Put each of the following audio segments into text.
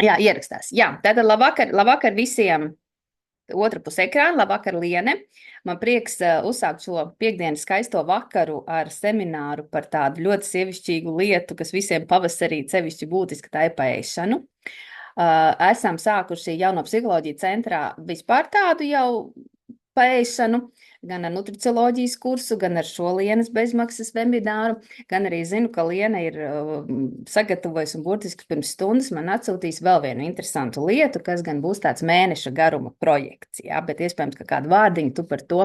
Jā, ierakstās. Jā, tātad labvakar visiem. Otra puse ekrāna, labvakar, Liene. Man prieks uzsākt šo piekdienas skaisto vakaru ar semināru par tādu ļoti sievišķīgu lietu, kas visiem pavasarī sevišķi būtiska, tā ir paēšanu. Esam sākuši jauno psiholoģiju centrā vispār tādu jau paēšanu, gan ar nutricioloģijas kursu, gan ar šo Lienas bezmaksas webināru, gan arī zinu, ka Liena ir sagatavojusi un burtiski pirms stundas man atsūtīs vēl vienu interesantu lietu, kas gan būs tāds mēneša garuma projekts, jā, bet iespējams, ka kādu vārdiņu tu par to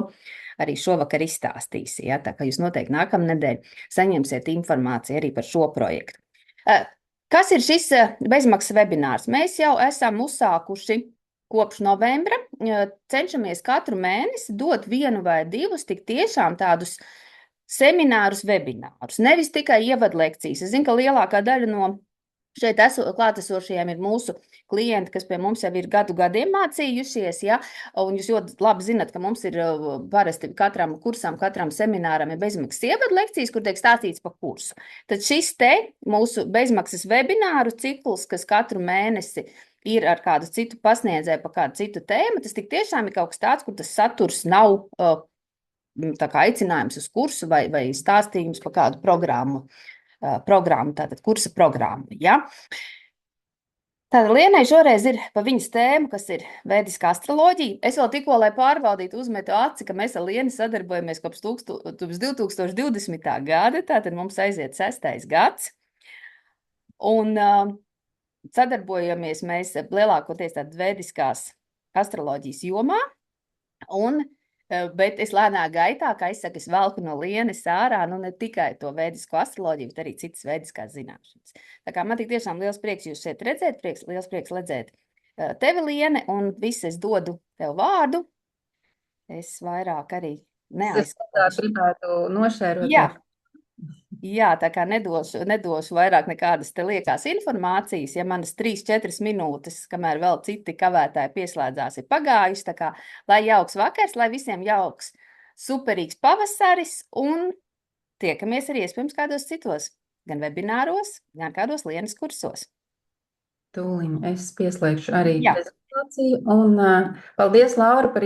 arī šovakar izstāstīsi, jā, tā kā jūs noteikti nākamnedēļ saņemsiet informāciju arī par šo projektu. Kas ir šis bezmaksas webinārs? Mēs jau esam uzsākuši kopš novembra, cenšamies katru mēnesi dot vienu vai divus tik tiešām tādus seminārus, webinārus, nevis tikai ievadlekcijas. Es zinu, ka lielākā daļa no šeit klātesošajiem ir mūsu klienti, kas pie mums jau ir gadiem mācījušies, ja? Un jūs ļoti labi zinat, ka mums ir parasti katram kursam, katram semināram ir bezmaksas ievadlekcijas, kur tiek stāstīts par kursu. Tad šis te mūsu bezmaksas webināru cikls, kas katru mēnesi ir ar kādu citu pasniedzēju par kādu citu tēmu, tas tik tiešām ir kaut kas tāds, kur tas saturs nav tā kā aicinājums uz kursu vai stāstījums par kādu programmu, tātad kursa programmu, ja? Tātad Lienai šoreiz ir pa viņas tēmu, kas ir vēdiskā astroloģija. Es vēl tikko, lai pārbaudītu, uzmetu aci, ka mēs ar Lienu sadarbojamies kopš 2020. gada, tātad mums aiziet 6. gads. Un sadarbojamies mēs lielākoties tādas vēdiskās astroloģijas jomā, bet es lēnā gaitā, kā es saku, es velku no Lienes ārā, nu ne tikai to vēdisko astroloģiju, bet arī citas vēdiskās zināšanas. Tā kā man tik tiešām liels prieks jūs šeit redzēt, liels prieks redzēt tevi, Liene, un viss es dodu tev vārdu. Es vairāk arī neaizstāšu. Es gribētu nošērot Jā. to. Jā, tā kā nedošu vairāk nekādas te liekās informācijas, ja manas 3-4 minūtes, kamēr vēl citi kavētāji pieslēdzās, ir pagājuši, tā kā lai jauks vakars, lai visiem jauks superīgs pavasaris un tiekamies arī iespējams kādos citos, gan webināros, gan kādos Lienas kursos. Tūliņ es pieslēgšu arī Jā. prezentāciju. Un paldies, Laura, par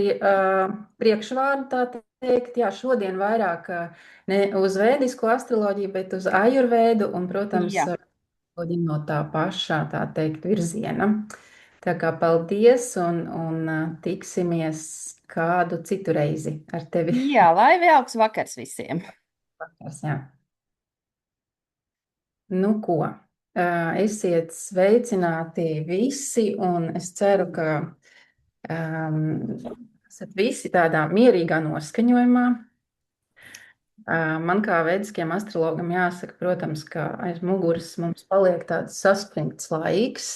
priekšvārdu, tā teikt. Jā, šodien vairāk ne uz vēdisko astroloģiju, bet uz ajurvēdu un, protams, Jā. no tā pašā, tā teikt, virziena. Tā kā paldies un tiksimies kādu citu reizi ar tevi. Jā, lai jauks vakars visiem. Jā. Nu, ko? Esiet sveicināti visi, un es ceru, ka esat visi tādā mierīgā noskaņojumā. Man kā vēdiskiem astrologam jāsaka, protams, ka aiz muguras mums paliek tāds saspringts laiks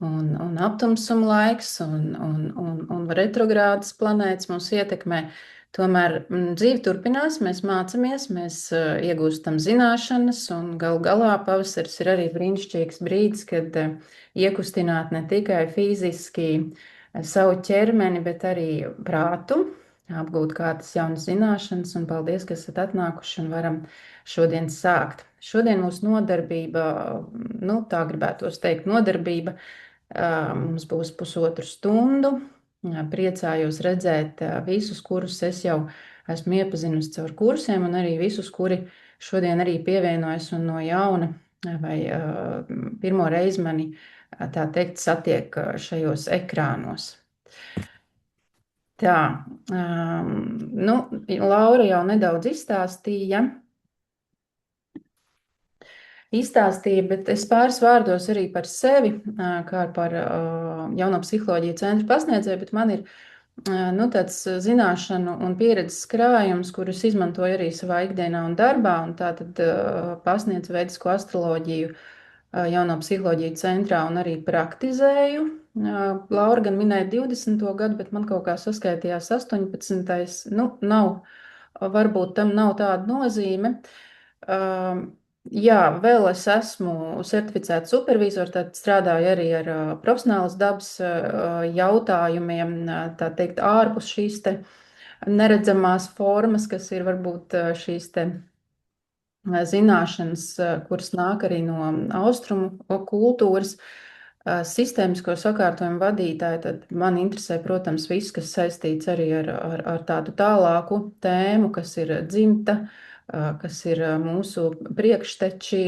un aptumsuma laiks un retrogrādas planētas mūs ietekmē. Tomēr dzīve turpinās, mēs mācāmies, mēs iegūstam zināšanas, un galu galā pavasaris ir arī brīnišķīgs brīdis, kad iekustināt ne tikai fiziski savu ķermeni, bet arī prātu, apgūt kādas jaunas zināšanas, un paldies, ka esat atnākuši un varam šodien sākt. Šodien mūsu nodarbība, nu tā gribētos teikt, nodarbība mums būs pusotru stundu. Priecājos redzēt visus, kurus es jau esmu iepazinusi caur kursiem, un arī visus, kuri šodien arī pievienojas un no jauna vai pirmo reizi mani, tā teikt, satiek šajos ekrānos. Tā, nu, Laura jau nedaudz izstāstīja, bet es pāris vārdos arī par sevi, kā par jauno psiholoģiju centru pasniedzēju, bet man ir nu, tāds zināšanu un pieredzes krājums, kurus izmantoju arī savā ikdienā un darbā, un tātad pasniedzu vēdisko astroloģiju jauno psiholoģiju centrā un arī praktizēju. Laura gan minēja 20. gadu, bet man kaut kā saskaitījās 18. Nu, varbūt tam nav tāda nozīme. Jā, vēl es esmu certificēts supervizors, tad strādāju arī ar profesionālas dabas jautājumiem, tā teikt, ārpus šīs te neredzamās formas, kas ir varbūt šīs te zināšanas, kuras nāk arī no austrumu kultūras. sistēmisko sakārtojumu vadītāji, tad man interesē, protams, viss, kas saistīts arī ar tādu tālāku tēmu, kas ir dzimta, kas ir mūsu priekšteči,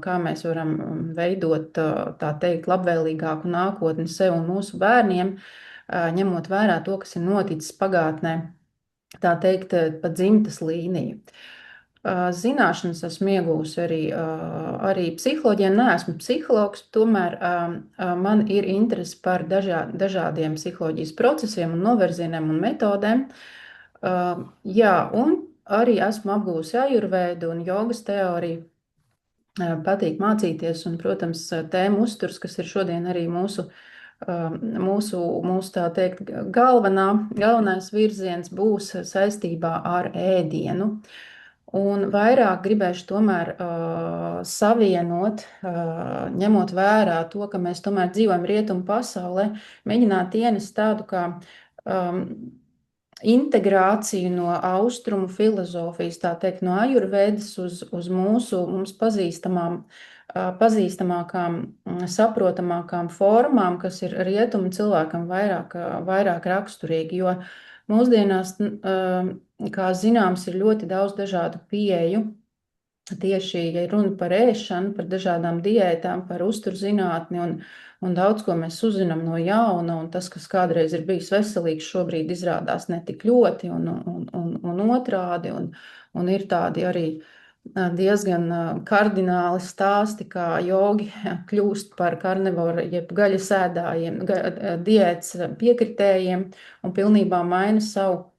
kā mēs varam veidot, tā teikt, labvēlīgāku nākotni sev un mūsu bērniem, ņemot vērā to, kas ir noticis pagātnē, tā teikt, pa dzimtas līniju. Zināšanas esmu iegūsi arī psiholoģijā. Neesmu psihologs, tomēr man ir interese par dažādiem psiholoģijas procesiem un novirzieniem un metodēm. Jā, un arī esmu apgūsi ajurvēdu un jogas teoriju. Patīk mācīties, un, protams, tēma uzturs, kas ir šodien arī mūsu tā teikt, galvenais virziens būs saistībā ar ēdienu. Un vairāk gribēšu tomēr savienot, ņemot vērā to, ka mēs tomēr dzīvojam rietumu pasaulē, mēģināt ienest tādu kā integrāciju no austrumu filozofijas, tā teikt, no ajurvēdas uz mums pazīstamākām, saprotamākām formām, kas ir rietumu cilvēkam vairāk raksturīgi, jo mūsdienās, kā zināms, ir ļoti daudz dažādu pieeju. Tieši, ja runa par ēšanu, par dažādām diētām, par uzturzinātni un daudz ko mēs uzzinām no jauna, un tas, kas kādreiz ir bijis veselīgs, šobrīd izrādās ne tik ļoti un otrādi, un ir tādi arī diezgan kardināli stāsti, kā jogi kļūst par karnivoru, jeb gaļas ēdājiem, diētas piekritējiem un pilnībā maina savu,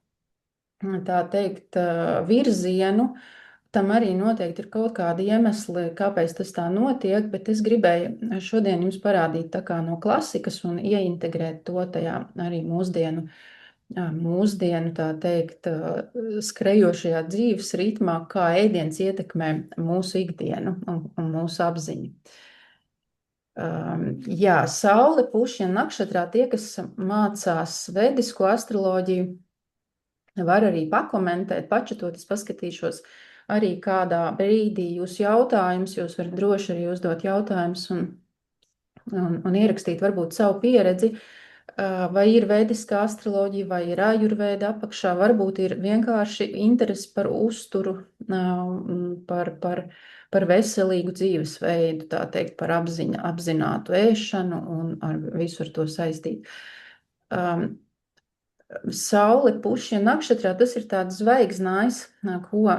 tā teikt, virzienu. Tam arī noteikti ir kaut kādi iemesli, kāpēc tas tā notiek, bet es gribēju šodien jums parādīt tā kā no klasikas un ieintegrēt to tajā arī mūsdienu, tā teikt, skrejošajā dzīves ritmā, kā ēdiens ietekmē mūsu ikdienu un mūsu apziņu. Jā, Saule, Pušja nakšatrā, tie, kas mācās vedisko astroloģiju, var arī pakomentēt, pačatoties, paskatīšos arī kādā brīdī jūsu jautājumus, jūs varat droši arī uzdot jautājumus un ierakstīt varbūt savu pieredzi, vai ir vediskā astroloģija, vai ir ajurvēda apakšā, varbūt ir vienkārši interesi par uzturu, par veselīgu dzīvesveidu, tā teikt, par apzinātu ēšanu un ar visu ar to saistīt. Saule, Pušja nakšatrā, tas ir tāds zvaigznājs, ko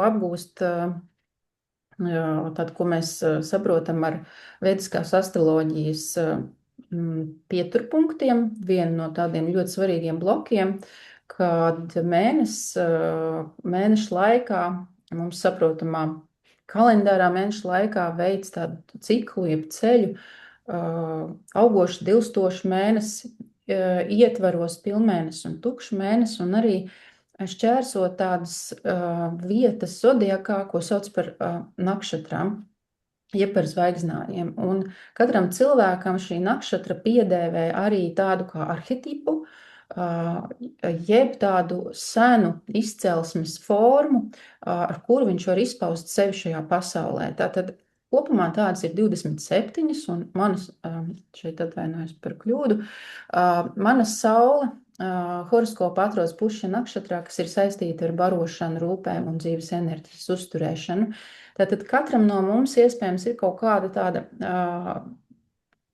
apgūst, tad, ko mēs saprotam ar vediskās astroloģijas pieturpunktiem, vienu no tādiem ļoti svarīgiem blokiem, kad mēneša laikā, mums saprotamā kalendārā mēneša laikā veids tādu ciklu, jeb ceļu, augošu, dilstošu mēnesi, ietvaros pilnmēnesi un tukšu mēnesi, un arī šķērsot tādas vietas zodiakā, ko sauc par nakšatrām, jeb par zvaigznājiem. Un katram cilvēkam šī nakšatra piedēvē arī tādu kā arhetipu, jeb tādu senu izcelsmes formu, ar kuru viņš var izpaust sevi šajā pasaulē. Tātad kopumā tādas ir 27, un manas, šeit atvainojos par kļūdu, mana saule horoskopa atrodas Pušja nakšatrā, kas ir saistīta ar barošanu, rūpēm un dzīves enerģijas uzturēšanu. Tātad katram no mums iespējams ir kaut kāda tāda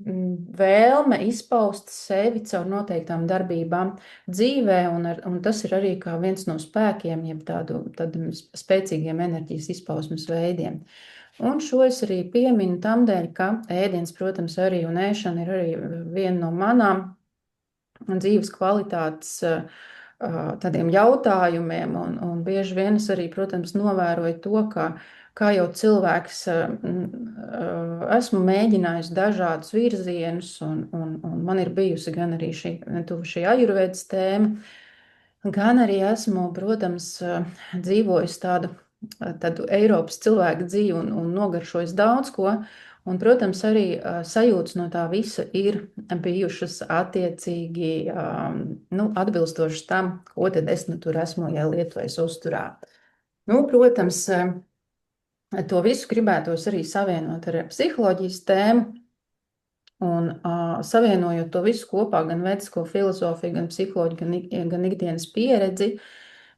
vēlme izpaust sevi caur noteiktām darbībām dzīvē, un tas ir arī kā viens no spēkiem, jeb tādiem spēcīgiem enerģijas izpausmes veidiem. Un šo es arī pieminu tam dēļ, ka ēdiens, protams, arī un ēšana ir arī viena no manām dzīves kvalitātes tādiem jautājumiem, un bieži vien es arī, protams, novēroju to, kā jau cilvēks esmu mēģinājis dažādus virzienus, un man ir bijusi gan arī šī ajurvēdas tēma, gan arī esmu, protams, dzīvojis tādu Eiropas cilvēku dzīvi un nogaršojis daudz ko, un, protams, arī sajūtas no tā visa ir bijušas attiecīgi atbilstošas tam, ko tad es tur esmu lietojis uzturā. Protams, to visu gribētos arī savienot ar psiholoģijas tēmu, Un savienojot to visu kopā, gan vedisko filozofiju, gan psiholoģiju, gan ikdienas pieredzi,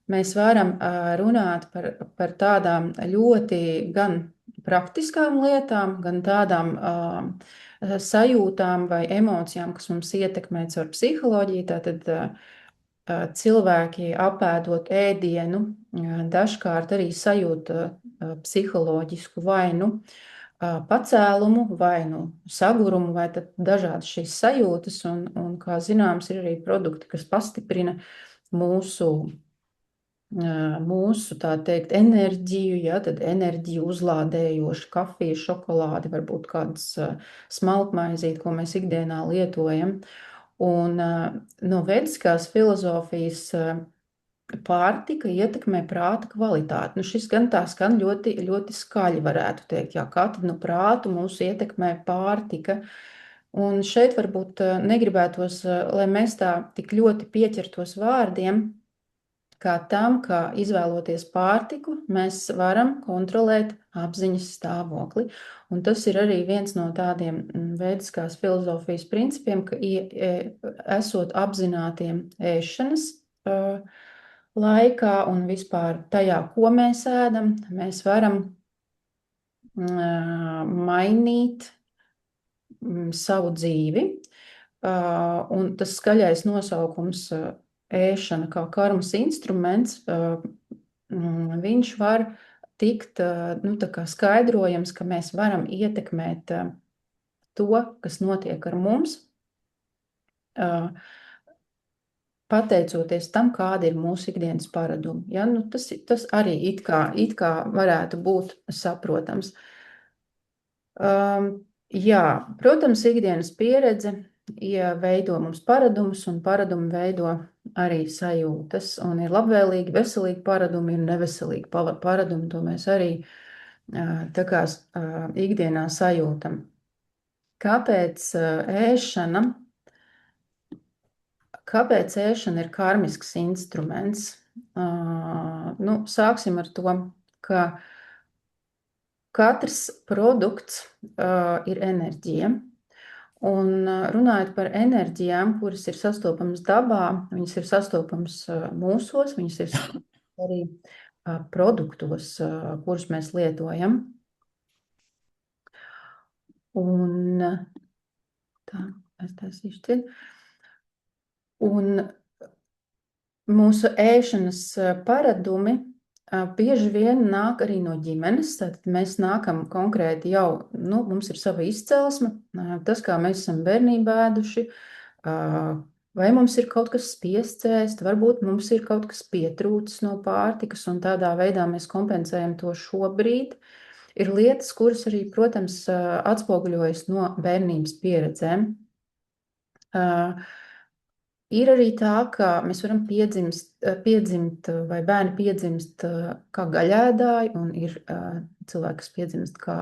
mēs varam runāt par tādām ļoti gan praktiskām lietām, gan tādām sajūtām vai emocijām, kas mums ietekmē caur psiholoģiju. Tātad cilvēki apēdot ēdienu, dažkārt arī sajūt psiholoģisku vainu pacēlumu, vai sagurumu, vai dažādas šīs sajūtas. Un, kā zināms, ir arī produkti, kas pastiprina mūsu, tā teikt, enerģiju, ja, tad enerģiju uzlādējoši kafija, šokolādi, varbūt kādas smalkmaizīt, ko mēs ikdienā lietojam. Un no vediskās filozofijas pārtika ietekmē prāta kvalitāti. Šis gan tā skan ļoti, ļoti skaļi, varētu teikt. Jā, kā tad prātu mūs ietekmē pārtika? Un šeit varbūt negribētos, lai mēs tā tik ļoti pieķertos vārdiem, kā tam, ka izvēloties pārtiku, mēs varam kontrolēt apziņas stāvokli. Un tas ir arī viens no tādiem vediskās filozofijas principiem, ka esot apzinātiem ēšanas laikā un vispār tajā, ko mēs ēdam, mēs varam mainīt savu dzīvi. Un tas skaļais nosaukums ēšana kā karmas instruments, viņš var tikt tā kā skaidrojams, ka mēs varam ietekmēt to, kas notiek ar mums, pateicoties tam, kādi ir mūsu ikdienas paradumi. Ja? Tas arī it kā varētu būt saprotams. Jā, protams, ikdienas pieredze veido mums paradumus, un paradumi veido arī sajūtas. Un ir labvēlīgi, veselīgi paradumi, ir neveselīgi paradumi. To mēs arī tā kā ikdienā sajūtam. Kāpēc ēšana? Kāpēc ēšana ir karmisks instruments? Sāksim ar to, ka katrs produkts ir enerģija. Un runājot par enerģijām, kuras ir sastopamas dabā, viņas ir sastopamas mūsos, viņas ir arī produktos, kurus mēs lietojam. Un tā, es taisīšu ciet. Un mūsu ēšanas paradumi bieži vien nāk arī no ģimenes. Tad mēs nākam konkrēti jau, mums ir sava izcelsme, tas, kā mēs esam bērnībā ēduši, vai mums ir kaut kas spiests ēst, varbūt mums ir kaut kas pietrūcis no pārtikas, un tādā veidā mēs kompensējam to šobrīd. Ir lietas, kuras arī, protams, atspoguļojas no bērnības pieredzēm. Ir arī tā, ka mēs varam piedzimt, vai bērni piedzimst kā gaļēdāji, un ir cilvēki, kas piedzimst kā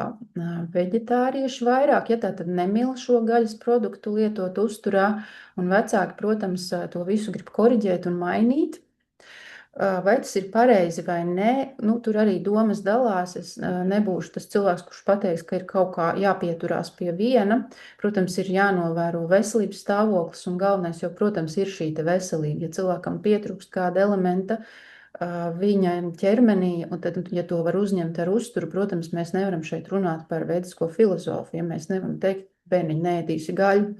veģetārieši vairāk, ja tā tad nemīl šo gaļas produktu lietot uzturā, un vecāki, protams, to visu grib koriģēt un mainīt. Vai tas ir pareizi vai nē, tur arī domas dalās. Es nebūšu tas cilvēks, kurš pateiks, ka ir kaut kā jāpieturās pie viena. Protams, ir jānovēro veselības stāvoklis, un galvenais jau, protams, ir šī veselība. Ja cilvēkam pietrūkst kāda elementa viņa ķermenī, un tad, ja to var uzņemt ar uzturu, protams, mēs nevaram šeit runāt par vedisko filozofiju. Mēs nevaram teikt, bērniņ, neēdīsi gaļu.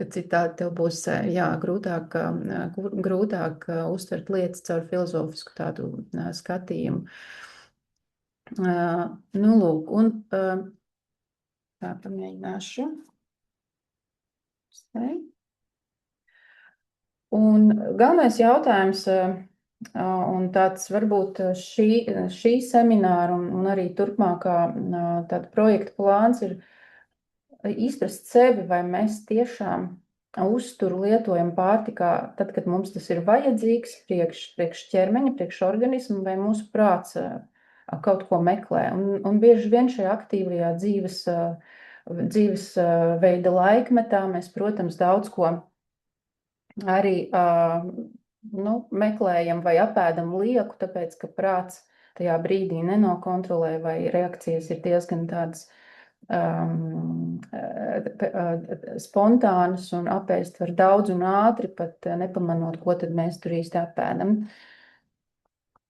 Citādi tev būs grūtāk uztvert lietas caur filozofisku tādu skatījumu. Lūk, un tā pamēģināšu. Un galvenais jautājums, un tāds varbūt šī semināra un arī turpmākā tāda projekta plāns ir izprast sevi, vai mēs tiešām uzturu lietojam pārtikā tad, kad mums tas ir vajadzīgs priekš ķermeņa, priekš organismu, vai mūsu prāts kaut ko meklē. Un bieži vien šajā aktīvajā dzīves veida laikmetā mēs, protams, daudz ko arī meklējam vai apēdam lieku, tāpēc, ka prāts tajā brīdī nenokontrolē, vai reakcijas ir diezgan tādas spontānas un apēst var daudz un ātri, pat nepamanot, ko tad mēs tur īsti apēdam.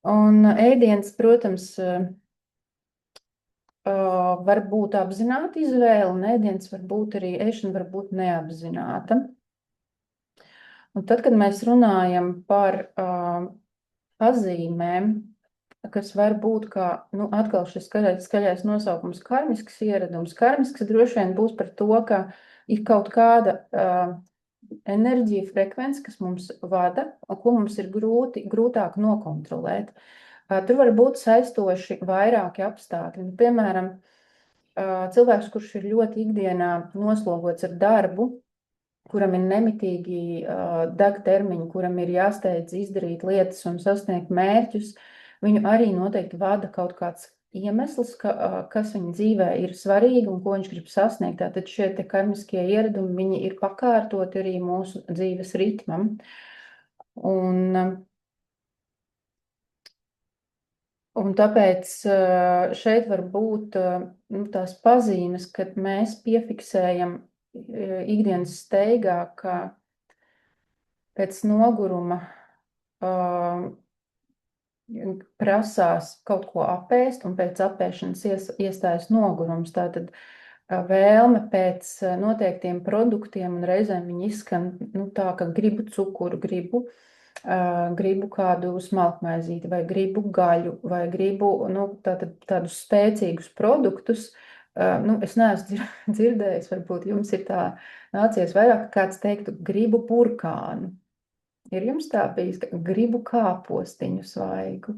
Un ēdiens, protams, var būt apzināta izvēle, un ēdiens var būt arī, ēšana var būt neapzināta. Un tad, kad mēs runājam par pazīmēm, kas var būt kā, nu, atkal šis skaļais nosaukums karmisks ieradums. Karmisks droši vien būs par to, ka ir kaut kāda enerģija, frekvence, kas mums vada, un ko mums ir grūtāk nokontrolēt. Tur var būt saistoši vairāki apstākļi. Nu, piemēram, cilvēks, kurš ir ļoti ikdienā noslogots ar darbu, kuram ir nemitīgi deg termiņi, kuram ir jāsteidz izdarīt lietas un sasniegt mērķus, viņu arī noteikti vada kaut kāds iemesls, kas viņa dzīvē ir svarīgi un ko viņš grib sasniegt. Tātad šie te karmiskie ieradumi, viņi ir pakārtoti arī mūsu dzīves ritmam. Un tāpēc šeit var būt tās pazīmes, kad mēs piefiksējam ikdienas steigā, ka pēc noguruma prasās kaut ko apēst, un pēc apēšanas iestājas nogurums. Tātad vēlme pēc noteiktiem produktiem, un reizēm viņi izskan tā, ka gribu cukuru, gribu kādu smalkmaizīti, vai gribu gaļu, vai gribu tādus spēcīgus produktus. Es neesmu dzirdējis, varbūt jums ir tā nācies vairāk, kāds teiktu, gribu burkānu. Ir jums tā bijis, ka gribu kāpostiņu svaigu?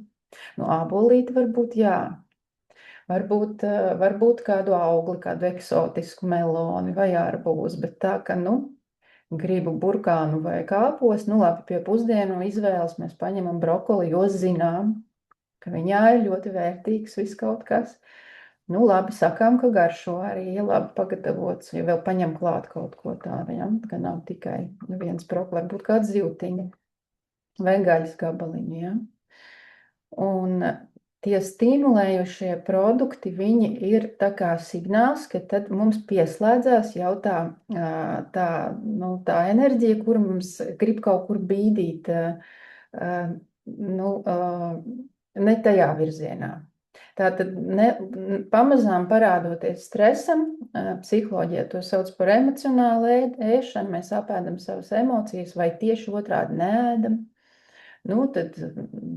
Ābolīti varbūt jā. Varbūt kādu augli, kādu eksotisku meloni vai arbūzu, bet tā, ka, gribu burkānu vai kāpostu, labi, pie pusdienu izvēles mēs paņemam brokoli, jo zinām, ka viņā ir ļoti vērtīgs viss kaut kas. Labi, sakām, ka garšo arī, ja labi pagatavots, ja vēl paņem klāt kaut ko tādu, ja? Ka nav tikai viens brokoli, varbūt kāds zivtiņi vai gaļas gabaliņi, ja? Un tie stimulējušie produkti, viņi ir tā kā signāls, ka tad mums pieslēdzās jau tā enerģija, kuru mums grib kaut kur bīdīt, ne tajā virzienā. Tātad pamazām parādoties stresam, psiholoģija to sauc par emocionālu ēšanu, mēs apēdam savas emocijas vai tieši otrādi neēdam. Tad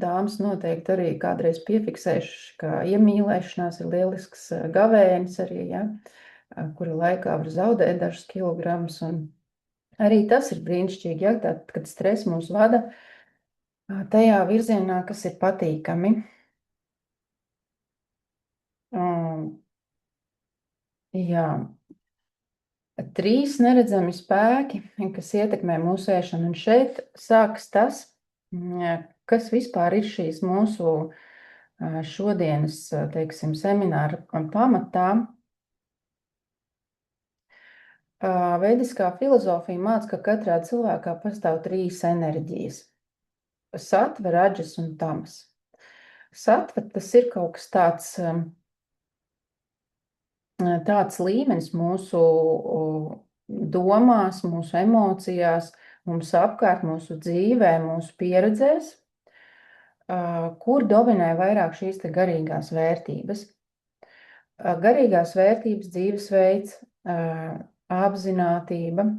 dāmas noteikti arī kādreiz piefiksējuši, ka iemīlēšanās ir lielisks gavēnis arī, ja, kura laikā var zaudēt dažus kilogramus, un arī tas ir brīnišķīgi, ja, tad, kad stress mūs vada tajā virzienā, kas ir patīkami. Jā. 3 neredzami spēki, kas ietekmē mūsu ēšanu, un šeit sākas tas, kas vispār ir šīs mūsu šodienas, teiksim, semināra pamatā. Vediskā filozofija māca, ka katrā cilvēkā pastāv 3 enerģijas – sattva, raģas un tamas. Sattva, tas ir kaut kas tāds līmenis mūsu domās, mūsu emocijās, mums apkārt, mūsu dzīvē, mūsu pieredzēs, kur dominē vairāk šīs te garīgās vērtības. Garīgās vērtības, dzīvesveids, apzinātība,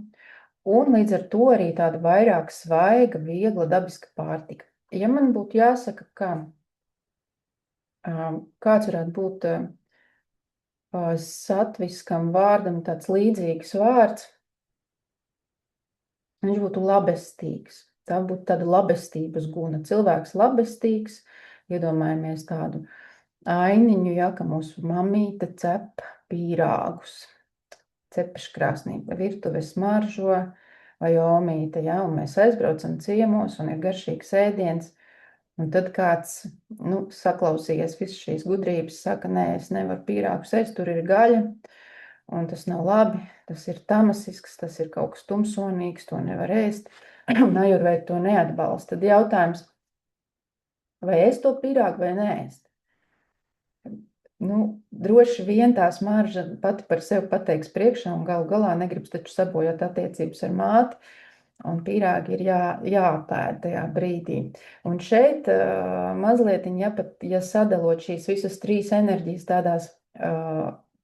un līdz ar to arī tāda vairāk svaiga, viegla, dabiska pārtika. Ja man būtu jāsaka, kāds varētu būt satviskam vārdam tāds līdzīgs vārds, viņš būtu labestīgs. Tā būtu tāda labestības guna. Cilvēks labestīgs, iedomājamies tādu ainiņu, ja, ka mūsu mamīte cep pīrāgus, cepeškrāsnī, virtuves smaržo, vai omīte, ja, un mēs aizbraucam ciemos, un ir garšīgs ēdiens. Un tad kāds, saklausījies visas šīs gudrības, saka, nē, es nevaru pīrāgus ēst, tur ir gaļa, un tas nav labi, tas ir tamasisks, tas ir kaut kas tumsonīgs, to nevar ēst, un ajurvēda to neatbalsta. Tad jautājums, vai ēst to pīrāgu vai neēst? droši vien tā smarža pati par sevi pateiks priekšā, un galu galā negribas taču sabojāt attiecības ar māti, un pīrāgi ir jāapēd tajā brīdī. Un šeit mazliet, ja sadalot šīs visas trīs enerģijas tādās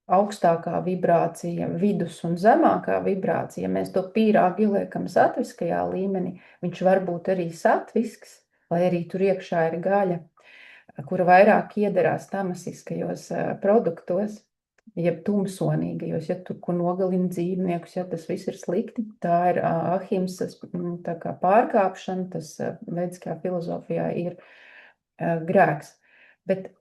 augstākā vibrācija, vidus un zemākā vibrācija, ja mēs to pīrāgu ieliekam satviskajā līmenī, viņš var būt arī satvisks, lai arī tur iekšā ir gaļa, kura vairāk iederās tamasiskajos produktos, jeb tumsonīgajos, ja tur, kur nogalina dzīvniekus, ja tas viss ir slikti, tā ir ahimsas tā kā pārkāpšana, tas vediskajā filozofijā ir grēks. Bet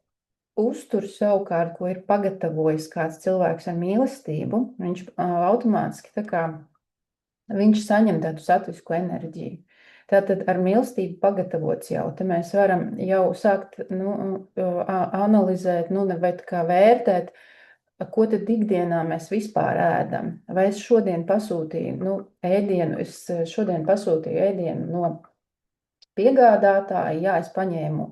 uztur savukārt, ko ir pagatavojis kāds cilvēks ar mīlestību, viņš automātiski tā kā viņš saņem tādu satvisku enerģiju. Tātad ar mīlestību pagatavots jau, te mēs varam jau sākt analizēt, vai tā kā vērtēt, ko tad ikdienā mēs vispār ēdam. Vai es šodien pasūtīju ēdienu no piegādātāja, es paņēmu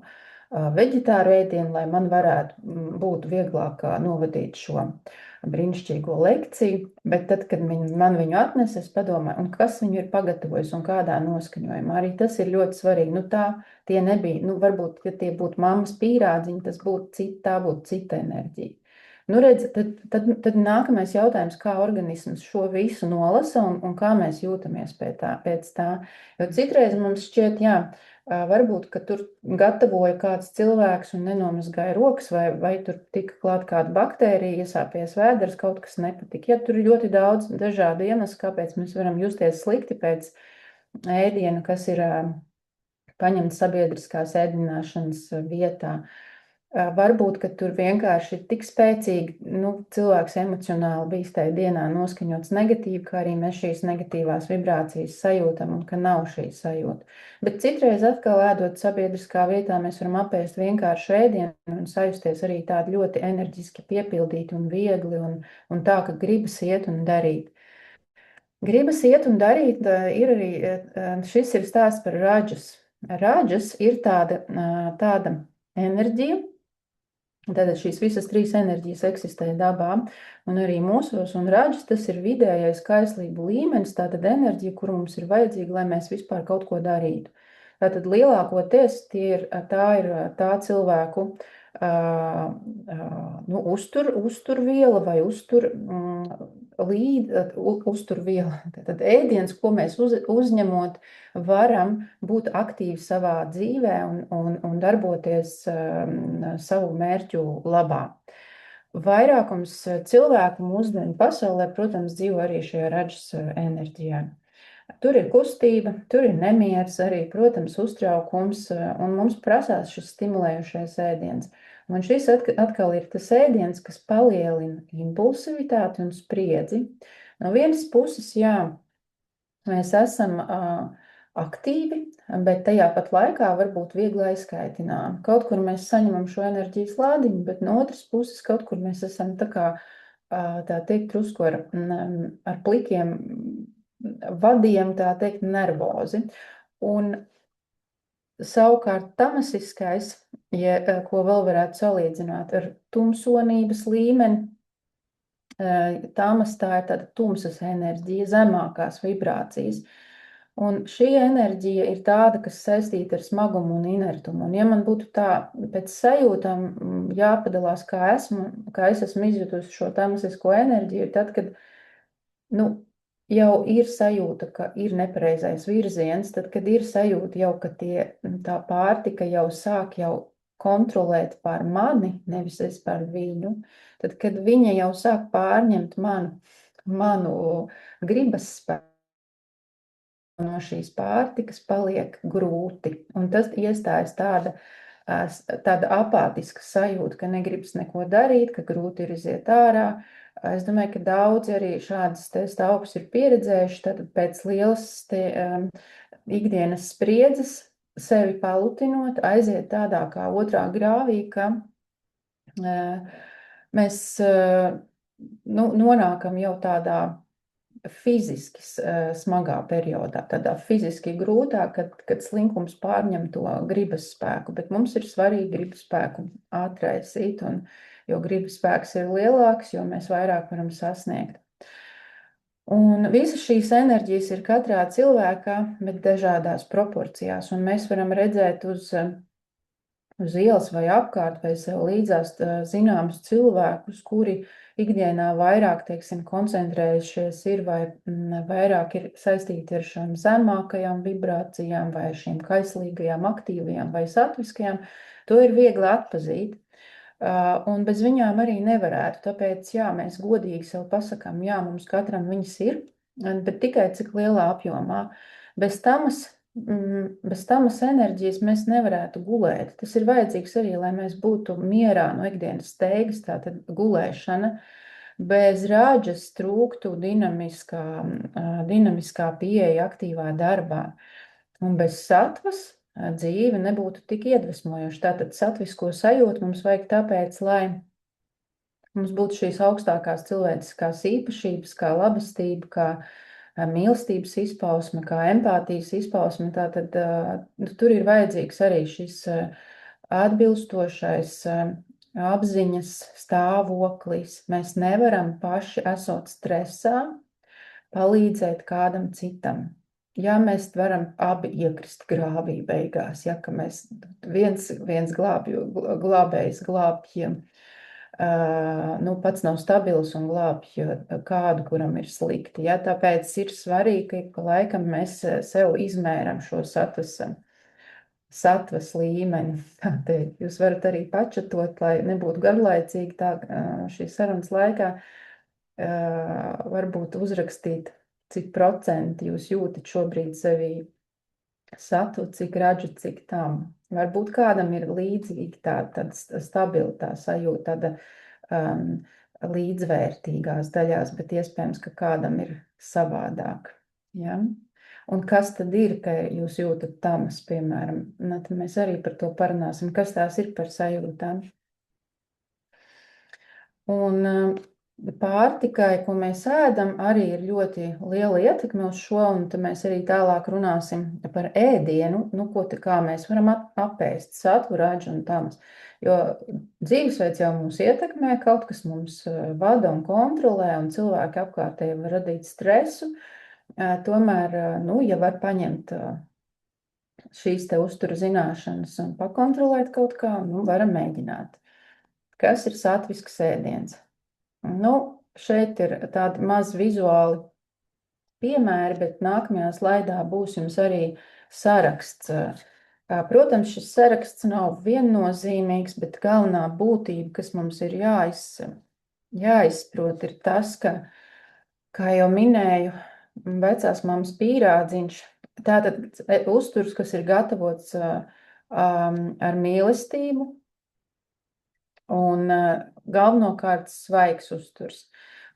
veģetāru ēdienu, lai man varētu būt vieglāk novadīt šo brīnišķīgo lekciju, bet tad, kad man viņu atnesa, es padomāju, un kas viņu ir pagatavojis un kādā noskaņojumā. Arī tas ir ļoti svarīgi. Tie nebija, varbūt, ja tie būtu mammas pīrādziņi, tā būtu cita enerģija. Redz, tad nākamais jautājums, kā organisms šo visu nolasa un kā mēs jūtamies pēc tā. Jo citreiz mums šķiet, varbūt, ka tur gatavoja kāds cilvēks un nenomazgāja rokas, vai tur tika klāt kāda baktērija, iesāpies vēders, kaut kas nepatika. Ja tur ir ļoti daudz dažādu iemeslu, kāpēc mēs varam justies slikti pēc ēdiena, kas ir paņemts sabiedriskās ēdināšanas vietā. Varbūt, ka tur vienkārši ir tik spēcīgi, cilvēks emocionāli bijis tajā dienā noskaņots negatīvi, kā arī mēs šīs negatīvās vibrācijas sajūtam un ka nav šī sajūta. Bet citreiz atkal ēdot sabiedriskā vietā, mēs varam apēst vienkārši ēdienu un sajusties arī tādi ļoti enerģiski piepildīti un viegli un tā, ka gribas iet un darīt. Gribas iet un darīt, ir arī, šis ir stāsts par raģas. Raģas ir tāda enerģija. Tātad šīs visas trīs enerģijas eksistē dabā un arī mūsos, un raģis tas ir vidējais kaislību līmenis, tātad enerģija, kur mums ir vajadzīga, lai mēs vispār kaut ko darītu. Tātad lielākoties tā ir tā cilvēku uzturviela vai uzturviela, tātad ēdiens, ko mēs uzņemot, varam būt aktīvi savā dzīvē un darboties savu mērķu labā. Vairākums cilvēku mūsdienu pasaulē, protams, dzīvo arī šajā raģas enerģijā. Tur ir kustība, tur ir nemieris, arī, protams, uztraukums, un mums prasās šis stimulējušais ēdiens. Un šis atkal ir tas ēdiens, kas palielina impulsivitāti un spriedzi. No vienas puses, mēs esam aktīvi, bet tajā pat laikā varbūt viegli aizkaitināmi. Kaut kur mēs saņemam šo enerģijas lādiņu, bet no otras puses kaut kur mēs esam tā teikt, drusku ar plikiem vadiem, tā teikt, nervozi. Un savukārt tamasiskais, ko vēl varētu salīdzināt ar tumsonības līmeni, tamas tā ir tāda tumsas enerģija, zemākās vibrācijas. Un šī enerģija ir tāda, kas saistīta ar smagumu un inertumu. Un ja man būtu tā pēc sajūtām jāpadalās, kā es esmu izjutusi šo tamasisko enerģiju, tad, kad, jau ir sajūta, ka ir nepareizais virziens, tad, kad ir sajūta jau, ka tā pārtika jau sāk kontrolēt pār mani, nevis es pār viņu, tad, kad viņa jau sāk pārņemt manu gribas spēku, no šīs pārtikas paliek grūti. Un tas iestājas tāda apātiska sajūta, ka negribas neko darīt, ka grūti ir iziet ārā. Es domāju, ka daudzi arī šādas stāvokļus ir pieredzējuši, tad pēc lielas ikdienas spriedzes sevi palutinot, aiziet tādā kā otrā grāvī, ka mēs nonākam jau tādā fiziski smagā periodā, tādā fiziski grūtā, kad slinkums pārņem to gribas spēku, bet mums ir svarīgi gribas spēku atraisīt, jo gribas spēks ir lielāks, jo mēs vairāk varam sasniegt. Un visas šīs enerģijas ir katrā cilvēkā, bet dažādās proporcijās, un mēs varam redzēt uz ielas vai apkārt vai sev līdzās zināmus cilvēkus, kuri ikdienā vairāk, teiksim, koncentrējušies ir vai vairāk ir saistīti ar šīm zemākajām vibrācijām vai šīm kaislīgajām, aktīvajām vai satviskajām, to ir viegli atpazīt. Un bez viņām arī nevarētu, tāpēc, jā, mēs godīgi sev pasakām, jā, mums katram viņas ir, bet tikai cik lielā apjomā. Bez tamas enerģijas mēs nevarētu gulēt. Tas ir vajadzīgs arī, lai mēs būtu mierā no ikdienas steigas, tātad gulēšana. Bez rāģas trūktu dinamiskā pieeja aktīvā darbā. Un bez satvas dzīve nebūtu tik iedvesmojoša. Tātad satvisko sajūtu mums vajag tāpēc, lai mums būtu šīs augstākās cilvēciskās īpašības, kā labestība, kā mīlestības izpausme, kā empātijas izpausme. Tātad tur ir vajadzīgs arī šis atbilstošais apziņas stāvoklis. Mēs nevaram paši esot stresā palīdzēt kādam citam. Ja mēs varam abi iekrist grāvī beigās, ja ka mēs viens glābējs glābj, pats nav stabils un glābj kādu, kuram ir slikti. Ja? Tāpēc ir svarīgi, ka laikam mēs sev izmēram šo satvas līmeni. Jūs varat arī pačatot, lai nebūtu garlaicīgi tā šīs sarunas laikā, varbūt uzrakstīt, cik procenti jūs jūtat šobrīd sevī satu, cik radžu, cik tam. Varbūt kādam ir līdzīgi tāda stabilitā sajūta, tāda līdzvērtīgās daļās, bet iespējams, ka kādam ir savādāk. Ja? Un kas tad ir, ka jūs jūtat tamas, piemēram? Tad mēs arī par to parunāsim, kas tās ir par sajūtām. Un pārtikai, ko mēs ēdam, arī ir ļoti liela ietekme uz šo, un tad mēs arī tālāk runāsim par ēdienu, kā mēs varam apēst satvu, radžu un tamas. Jo dzīvesveids jau mūs ietekmē, kaut kas mums vada un kontrolē, un cilvēki apkārtēji var radīt stresu. Tomēr, ja var paņemt šīs te uztura zināšanas un pakontrolēt kaut kā, varam mēģināt. Kas ir satvisks ēdiens? Šeit ir tādi maz vizuāli piemēri, bet nākamajā slaidā būs jums arī saraksts. Protams, šis saraksts nav viennozīmīgs, bet galvenā būtība, kas mums ir jāizprot, ir tas, ka, kā jau minēju, vecās mammas pīrādziņš, tātad uzturs, kas ir gatavots ar mīlestību, un galvenokārt svaigs uzturs.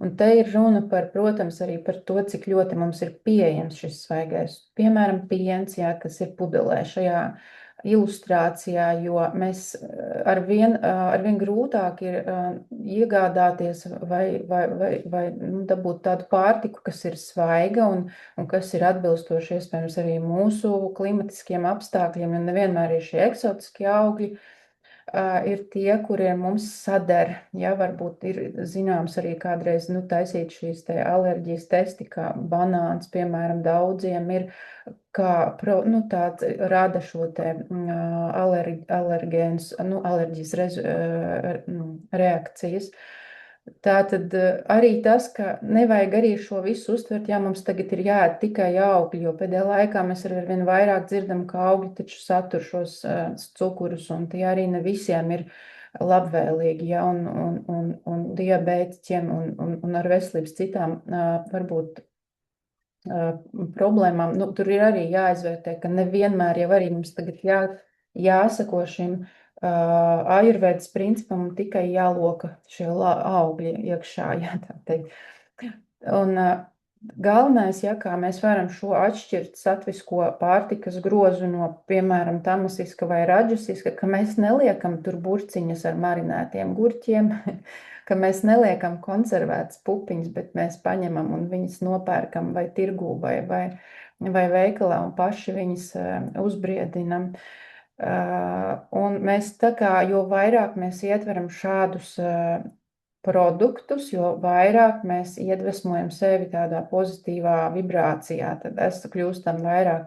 Un te ir runa protams, arī par to, cik ļoti mums ir pieejams šis svaigais. Piemēram, piens, kas ir pudelē šajā ilustrācijā, jo mēs arvien grūtāk ir iegādāties vai dabūt tādu pārtiku, kas ir svaiga un kas ir atbilstoši iespējams arī mūsu klimatiskiem apstākļiem, un nevienmēr ir šie eksotiskie augļi. Ir tie, kuriem mums sader, varbūt ir zināms arī kādreiz taisīt šīs te alerģijas testi, kā banāns, piemēram, daudziem ir, kā tāds rada šo te alergēnus, alerģijas reakcijas. Tātad arī tas, ka nevajag arī šo visu uztvert, mums tagad ir jāēd tikai augļi, jo pēdējā laikā mēs arvien vairāk dzirdam, ka augļi taču satur šos cukurus, un tie arī ne visiem ir labvēlīgi, un diabētiķiem un ar veselības citām varbūt problēmām. Tur ir arī jāizvērtē, ka nevienmēr jau arī mums tagad jāsako šim ajurvēdas principam un tikai jāloka šie augļi iekšā, tā teikt. Un Galvenais, ja kā mēs varam šo atšķirt satvisko pārtikas grozu no, piemēram, tamasiska vai raģasiska, ka mēs neliekam tur burciņas ar marinētiem gurķiem, ka mēs neliekam konservētas pupiņas, bet mēs paņemam un viņas nopērkam vai tirgū vai veikalā un paši viņas uzbriedinam. Un mēs tā kā, jo vairāk mēs ietveram šādus produktus, jo vairāk mēs iedvesmojam sevi tādā pozitīvā vibrācijā, tad es kļūstam vairāk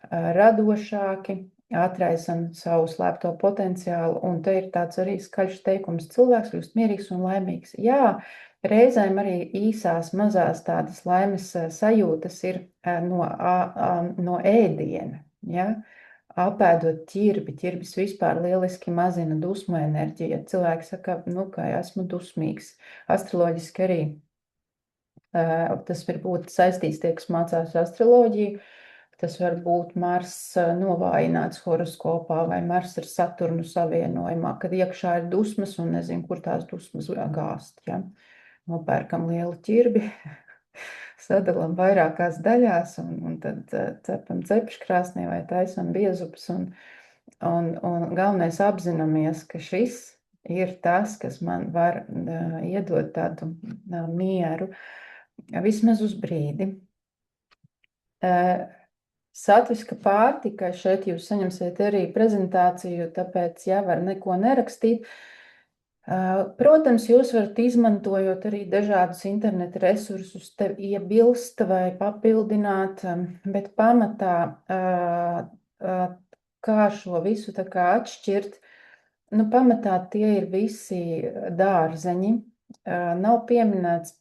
radošāki, atraisam savu slēpto potenciālu, un te ir tāds arī skaļš teikums: cilvēks kļūst mierīgs un laimīgs. Jā, reizēm arī īsās, mazās tādas laimes sajūtas ir no ēdiena, ja? Apēdot ķirbi. Ķirbis vispār lieliski mazina dusmu enerģiju. Ja cilvēki saka, nu, ka esmu dusmīgs, astroloģiski arī tas var būt saistīts, tie, kas mācās astroloģiju, tas var būt Mars novājināts horoskopā vai Mars ar Saturnu savienojumā, kad iekšā ir dusmas un nezinu, kur tās dusmas gāzt, ja? Nopērkam lielu ķirbi, sadalām vairākās daļās un tad cepam cepškrāsnī vai taisam biezupas un galvenais apzināmies, ka šis ir tas, kas man var iedot tādu mieru, vismaz uz brīdi. Satviska pārtika, šeit jūs saņemsiet arī prezentāciju, tāpēc, ja var neko nerakstīt, protams, jūs varat izmantojot arī dažādus interneta resursus, te iebilst vai papildināt, bet pamatā, kā šo visu tā kā atšķirt, nu, pamatā tie ir visi dārzeņi, nav pieminēts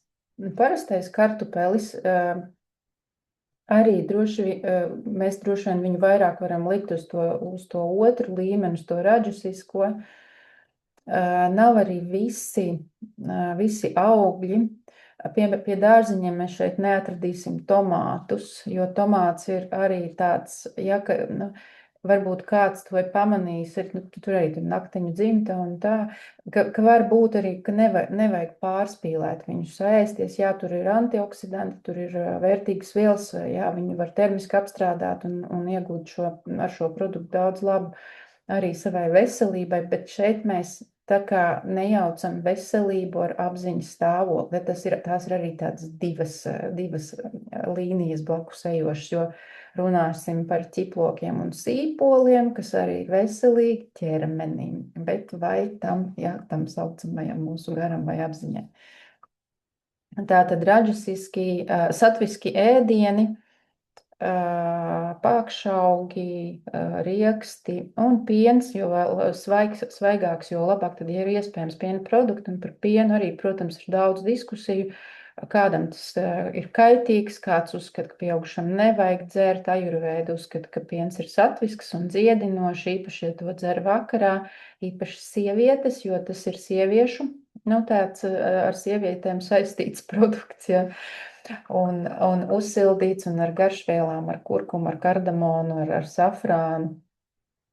parastais kartupelis, arī mēs droši vien viņu vairāk varam likt uz to otru līmeni, uz to raģusisko. Nav arī visi augļi. Pie dārziņiem mēs šeit neatradīsim tomātus, jo tomāts ir arī tāds, ja, ka, nu, varbūt kāds to ir pamanījis, nu, tur arī tur naktiņu dzimta un tā, ka var būt arī, ka nevajag pārspīlēt viņus ēsties, jā, tur ir antioksidanti, tur ir vērtīgas vielas, jā, viņi var termiski apstrādāt un iegūt ar šo produktu daudz labu arī savai veselībai, bet šeit mēs tā kā nejaucam veselību ar apziņas stāvokli. Tās ir arī tādas divas līnijas blakus ejošas, jo runāsim par ķiplokiem un sīpoliem, kas arī ir veselīgi ķermenim, bet vai tam saucamajam mūsu garam vai apziņai. Tātad raģasiski, satviski ēdieni, pākšaugi, rieksti un piens, jo svaigāks, jo labāk, tad ir iespējams piena produkti, un par pienu arī, protams, ir daudz diskusiju. Kādam tas ir kaitīgs, kāds uzskata, ka pieaugušam nevajag dzert, ajurvēda uzskata, ka piens ir satvisks un dziedinošs, īpaši, ja to dzer vakarā, īpaši sievietes, jo tas ir sieviešu, nu, tāds ar sievietēm saistīts produkts, ja. Un uzsildīts un ar garšvielām, ar kurkumu, ar kardamonu, ar safrānu,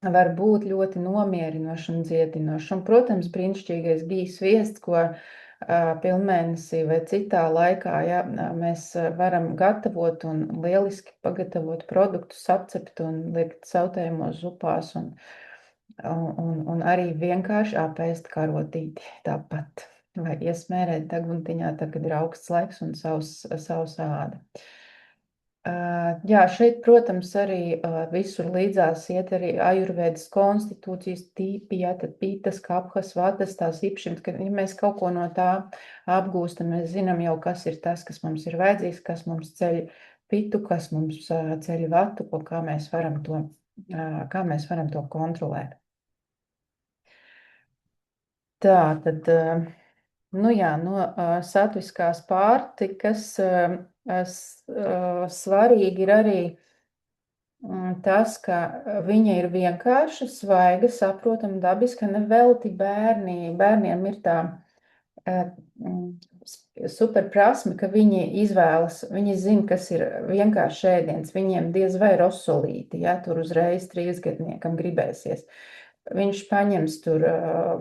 var būt ļoti nomierinošs un dziedinošs. Un, protams, brīnišķīgais gijas sviests, ko pilnmēnesī vai citā laikā, ja, mēs varam gatavot un lieliski pagatavot produktus, apcept un likt sautējumos zupās un arī vienkārši apēst karotīti tāpat. Vai iesmērēt deguntiņā, tad, kad ir augsts laiks un savs āda. Jā, šeit, protams, arī visur līdzās iet arī ajurvēdas konstitūcijas tīpi, jā, tad pītas, kaphas, vatas, tās īpašības, ka, ja mēs kaut ko no tā apgūstam, mēs zinām jau, kas ir tas, kas mums ir vajadzīgs, kas mums ceļ pitu, kas mums ceļ vatu, kā mēs varam to kontrolēt. Tā, tad... Nu jā, no satviskās pārtikas svarīgi ir arī tas, ka viņa ir vienkārša, svaiga, saprotama, dabiska, nevelti bērniem ir tā super prasme, ka viņi izvēlas, viņi zina, kas ir vienkārši ēdiens, viņiem diez vai rosolīti, ja, tur uzreiz 3-gadniekam gribēsies. viņš paņems tur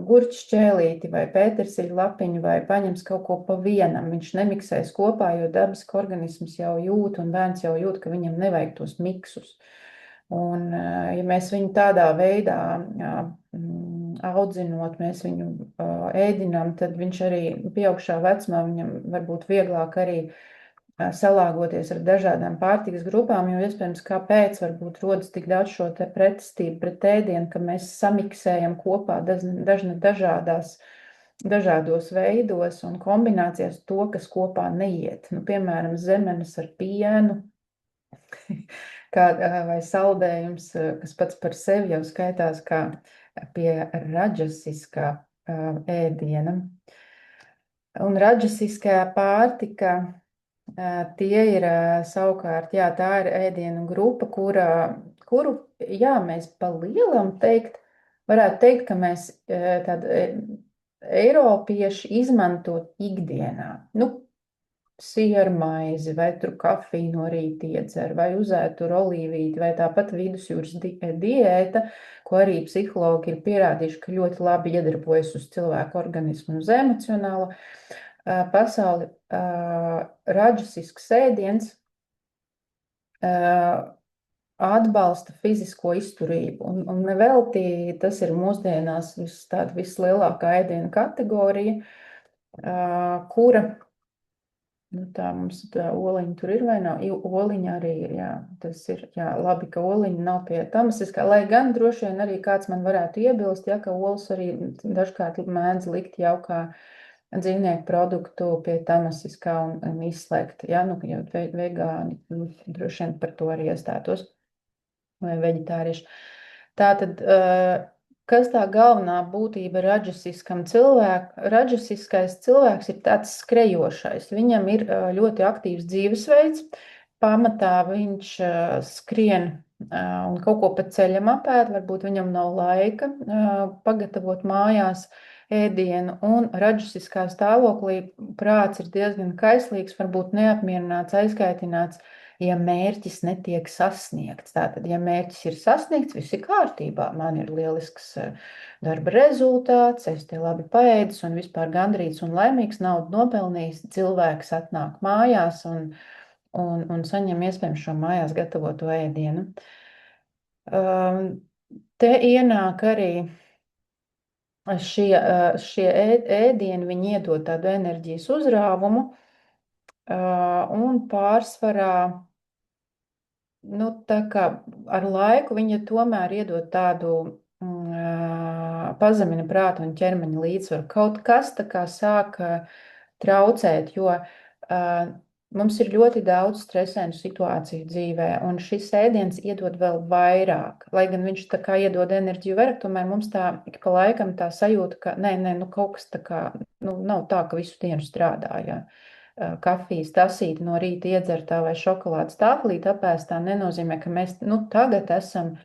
gurķšķēlīti vai pētersiļu lapiņu vai paņems kaut ko pa vienam. Viņš nemiksēs kopā, jo dabiski organisms jau jūt un bērns jau jūt, ka viņam nevajag tos miksus. Un, ja mēs viņu tādā veidā audzinot, mēs viņu ēdinām, tad viņš arī pieaugšā vecumā viņam varbūt vieglāk arī salāgoties ar dažādām pārtikas grupām, jo iespējams, kāpēc varbūt rodas tik daudz šo te pretestību pret ēdienu, ka mēs samiksējam kopā dažādos veidos un kombinācijās to, kas kopā neiet. Nu, piemēram, zemenes ar pienu, vai saldējums, kas pats par sevi jau skaitās kā pie raģasiskā ēdiena. Un raģasiskā pārtika, tie ir savukārt, jā, tā ir ēdienu grupa, kuru, jā, mēs pa lielam varētu teikt, ka mēs tādi eiropieši izmantot ikdienā. Nu, siermaizi, vai tur kafiju no rīta iedzer, vai uzēd tur olīvīti, vai tāpat vidusjūras diēta, ko arī psihologi ir pierādījuši, ka ļoti labi iedarbojas uz cilvēku organismu un uz emocionālo pasauli. Raģisisks ēdiens atbalsta fizisko izturību, un nevelti tas ir mūsdienās vislielākā ēdiena kategorija, kura nu, tā mums tā oliņa tur ir vai nav? Oliņa arī ir, jā. Tas ir, jā, labi, ka oliņa nav pie tamasiskā, lai gan droši vien arī kāds man varētu iebilst, ja, ka olas arī dažkārt mēdz likt jau kā dzīvnieku produktu pie tamasiskā un izslēgt, ja, nu, jo vegāni droši vien par to arī iestātos, vai veģetārieši. Tātad, kas tā galvenā būtība raģisiskam cilvēkam? Raģisiskais cilvēks ir tāds skrejošais. Viņam ir ļoti aktīvs dzīvesveids. Pamatā viņš skrien un kaut ko pa ceļam apēd. Varbūt viņam nav laika pagatavot mājās ēdienu. Un raģisiskā stāvoklī prāts ir diezgan kaislīgs, varbūt neapmierināts, aizkaitināts, ja mērķis netiek sasniegts. Tātad, ja mērķis ir sasniegts, viss ir kārtībā. Man ir lielisks darba rezultāts, es te labi paēdis un vispār gandrīz un laimīgs, naudu nopelnījis, cilvēks atnāk mājās un saņem iespējams šo mājās gatavoto ēdienu. Te ienāk arī šie ēdieni, viņi iedod tādu enerģijas uzrāvumu un pārsvarā nu, tā kā ar laiku viņa tomēr iedod tādu pazemina prātu un ķermeņa līdzsvaru. Kaut kas tā kā sāk traucēt, jo mums ir ļoti daudz stresainu situāciju dzīvē, un šis ēdiens iedod vēl vairāk. Lai gan viņš tā kā iedod enerģiju vairāk, tomēr mums tā ik pa laikam tā sajūta, ka nē, nu kaut kas tā kā, nu nav tā, ka visu dienu strādā, jā. Kafijas tasīti no rīta iedzertā vai šokolādes tāflīti apēstā nenozīmē, ka mēs nu, tagad esam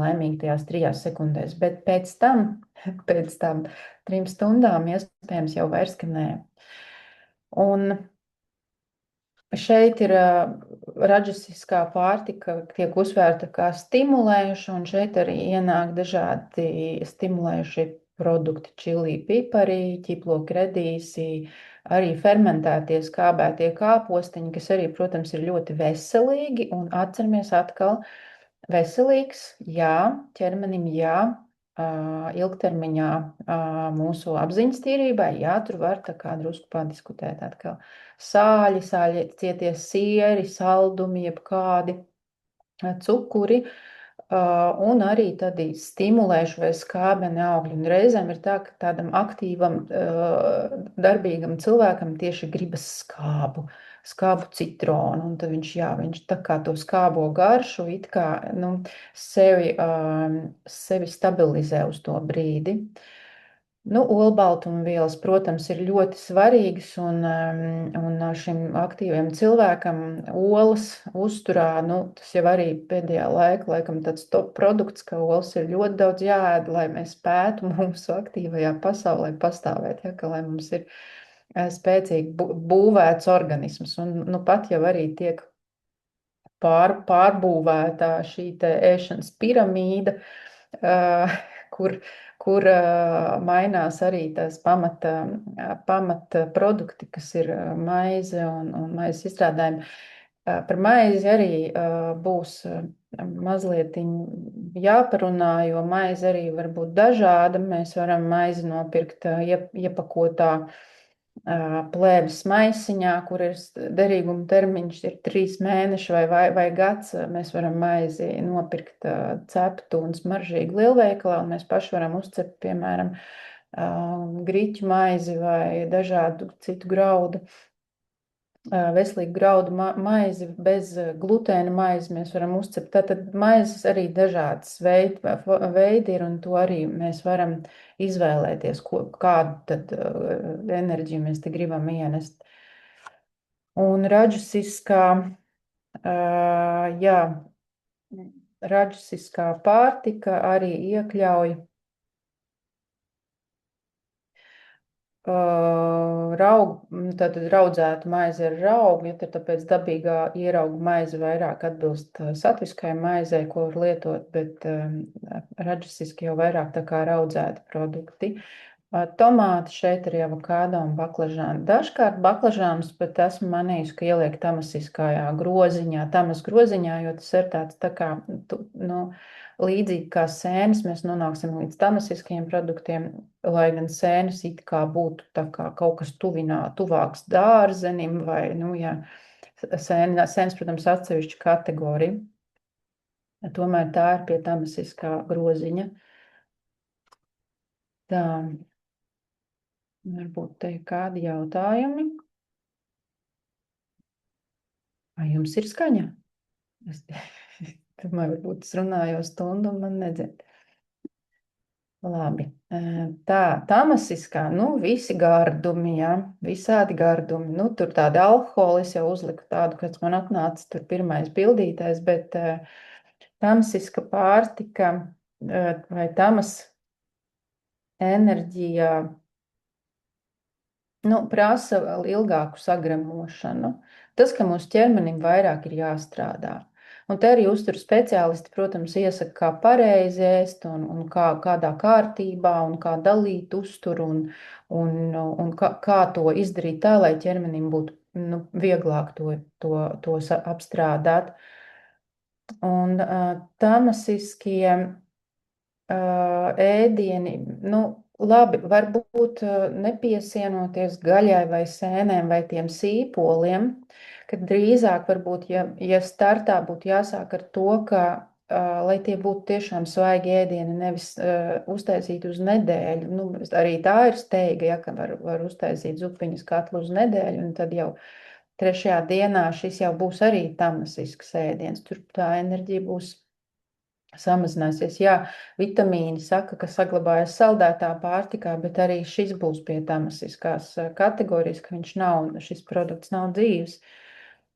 laimīgi tajās 3 sekundēs, bet pēc tām 3 stundām iespējams jau vairs, ka nē. Un šeit ir raģisiskā pārtika tiek uzsvērta kā stimulējuša, un šeit arī ienāk dažādi stimulējušie produkti, čili, pipari, ķiploki, redīsi, arī fermentētie skābētie kāpostiņi, kas arī, protams, ir ļoti veselīgi, un atceramies atkal, veselīgs, jā, ķermenim, jā, ilgtermiņā mūsu apziņas tīrībai, jā, tur var tā kā drusku padiskutēt atkal. Sāļi, cietie sieri, saldumi, jebkādi cukuri, un arī tādi stimulējuši vai skābeni augļi. Un reizēm ir tā, ka tādam aktīvam, darbīgam cilvēkam tieši gribas skābu citronu, un tad viņš tā kā to skābo garšu it kā sevi stabilizē uz to brīdi. Olbaltumvielas, protams, ir ļoti svarīgas, un šim aktīviem cilvēkam olas uzturā, tas jau arī pēdējā laikam tāds top produkts, ka olas ir ļoti daudz jāēd, lai mēs spētu mūsu aktīvajā pasaulē pastāvēt, ja, ka lai mums ir spēcīgi būvēts organisms, un pat jau arī tiek pārbūvētā šī te ēšanas piramīda, uh, kur, kur mainās arī tās pamata produkti, kas ir maize un maizes izstrādājumi. Par maizi arī būs mazliet jāparunā, jo maize arī var būt dažāda. Mēs varam maizi nopirkt iepakotā plēves maisiņā, kur ir derīguma termiņš ir 3 mēneši vai gads. Mēs varam maizi nopirkt ceptu un smaržīgu lielveikalā, un mēs paši varam uzcept, piemēram, grīķu maizi vai dažādu citu graudu, veselīgu graudu maizi, bez glutēna maizi mēs varam uzcept. Tātad maizes arī dažādas veidi ir, un to arī mēs varam izvēlēties, kādu tad enerģiju mēs te gribam ienest. Un jā, raģisiskā pārtika arī iekļauj tātad raudzētu maizi ar raugu, ja tāpēc dabīgā ierauga maize vairāk atbilst satviskai maizei, ko var lietot, bet raģisiski jau vairāk tā kā raudzēti produkti. Tomāti šeit ir avokādo un baklažāni. Dažkārt baklažānus pat esmu manījusi, ka ieliek tamasiskajā groziņā, tamas groziņā, jo tas ir tāds tā kā, līdzīgi kā sēnes, mēs nonāksim līdz tamasiskajiem produktiem, lai gan sēnes it kā būtu tā kā kaut kas tuvāks dārzenim vai, sēnes, protams, atsevišķa kategorija. Tomēr tā ir pie tamasiskā groziņa. Tā. Varbūt te ir kādi jautājumi. Vai jums ir skaņa? Es domāju, varbūt es runāju stundu un man nedzird. Labi. Tā, tamasiskā, visi gardumi, jā, visādi gardumi. Tur tādi alkoholi, es jau uzliku tādu, kas man atnāca tur pirmais bildītais, bet tamasiska pārtika vai tamas enerģija prasa vēl ilgāku sagremošanu. Tas, ka mūsu ķermenim vairāk ir jāstrādā. Un te arī uzturu speciālisti, protams, iesaka, kā pareizi ēst un kādā kārtībā un kā dalīt uzturu un kā to izdarīt tā, lai ķermenim būtu vieglāk to apstrādāt. Un tamasiskie ēdieni, labi, varbūt nepiesienoties gaļai vai sēnēm vai tiem sīpoliem, kad drīzāk varbūt, ja startā būtu jāsāk ar to, ka, lai tie būtu tiešām svaigi ēdieni, nevis uztaisīt uz nedēļu. Arī tā ir steiga, ja, ka var uztaisīt zupiņas katlu uz nedēļu, un tad jau 3. dienā šis jau būs arī tamasisks ēdiens. Tur tā enerģija būs samazināsies. Jā, vitamīni saka, ka saglabājas saldētā pārtikā, bet arī šis būs pie tamasiskās kategorijas, ka šis produkts nav dzīves.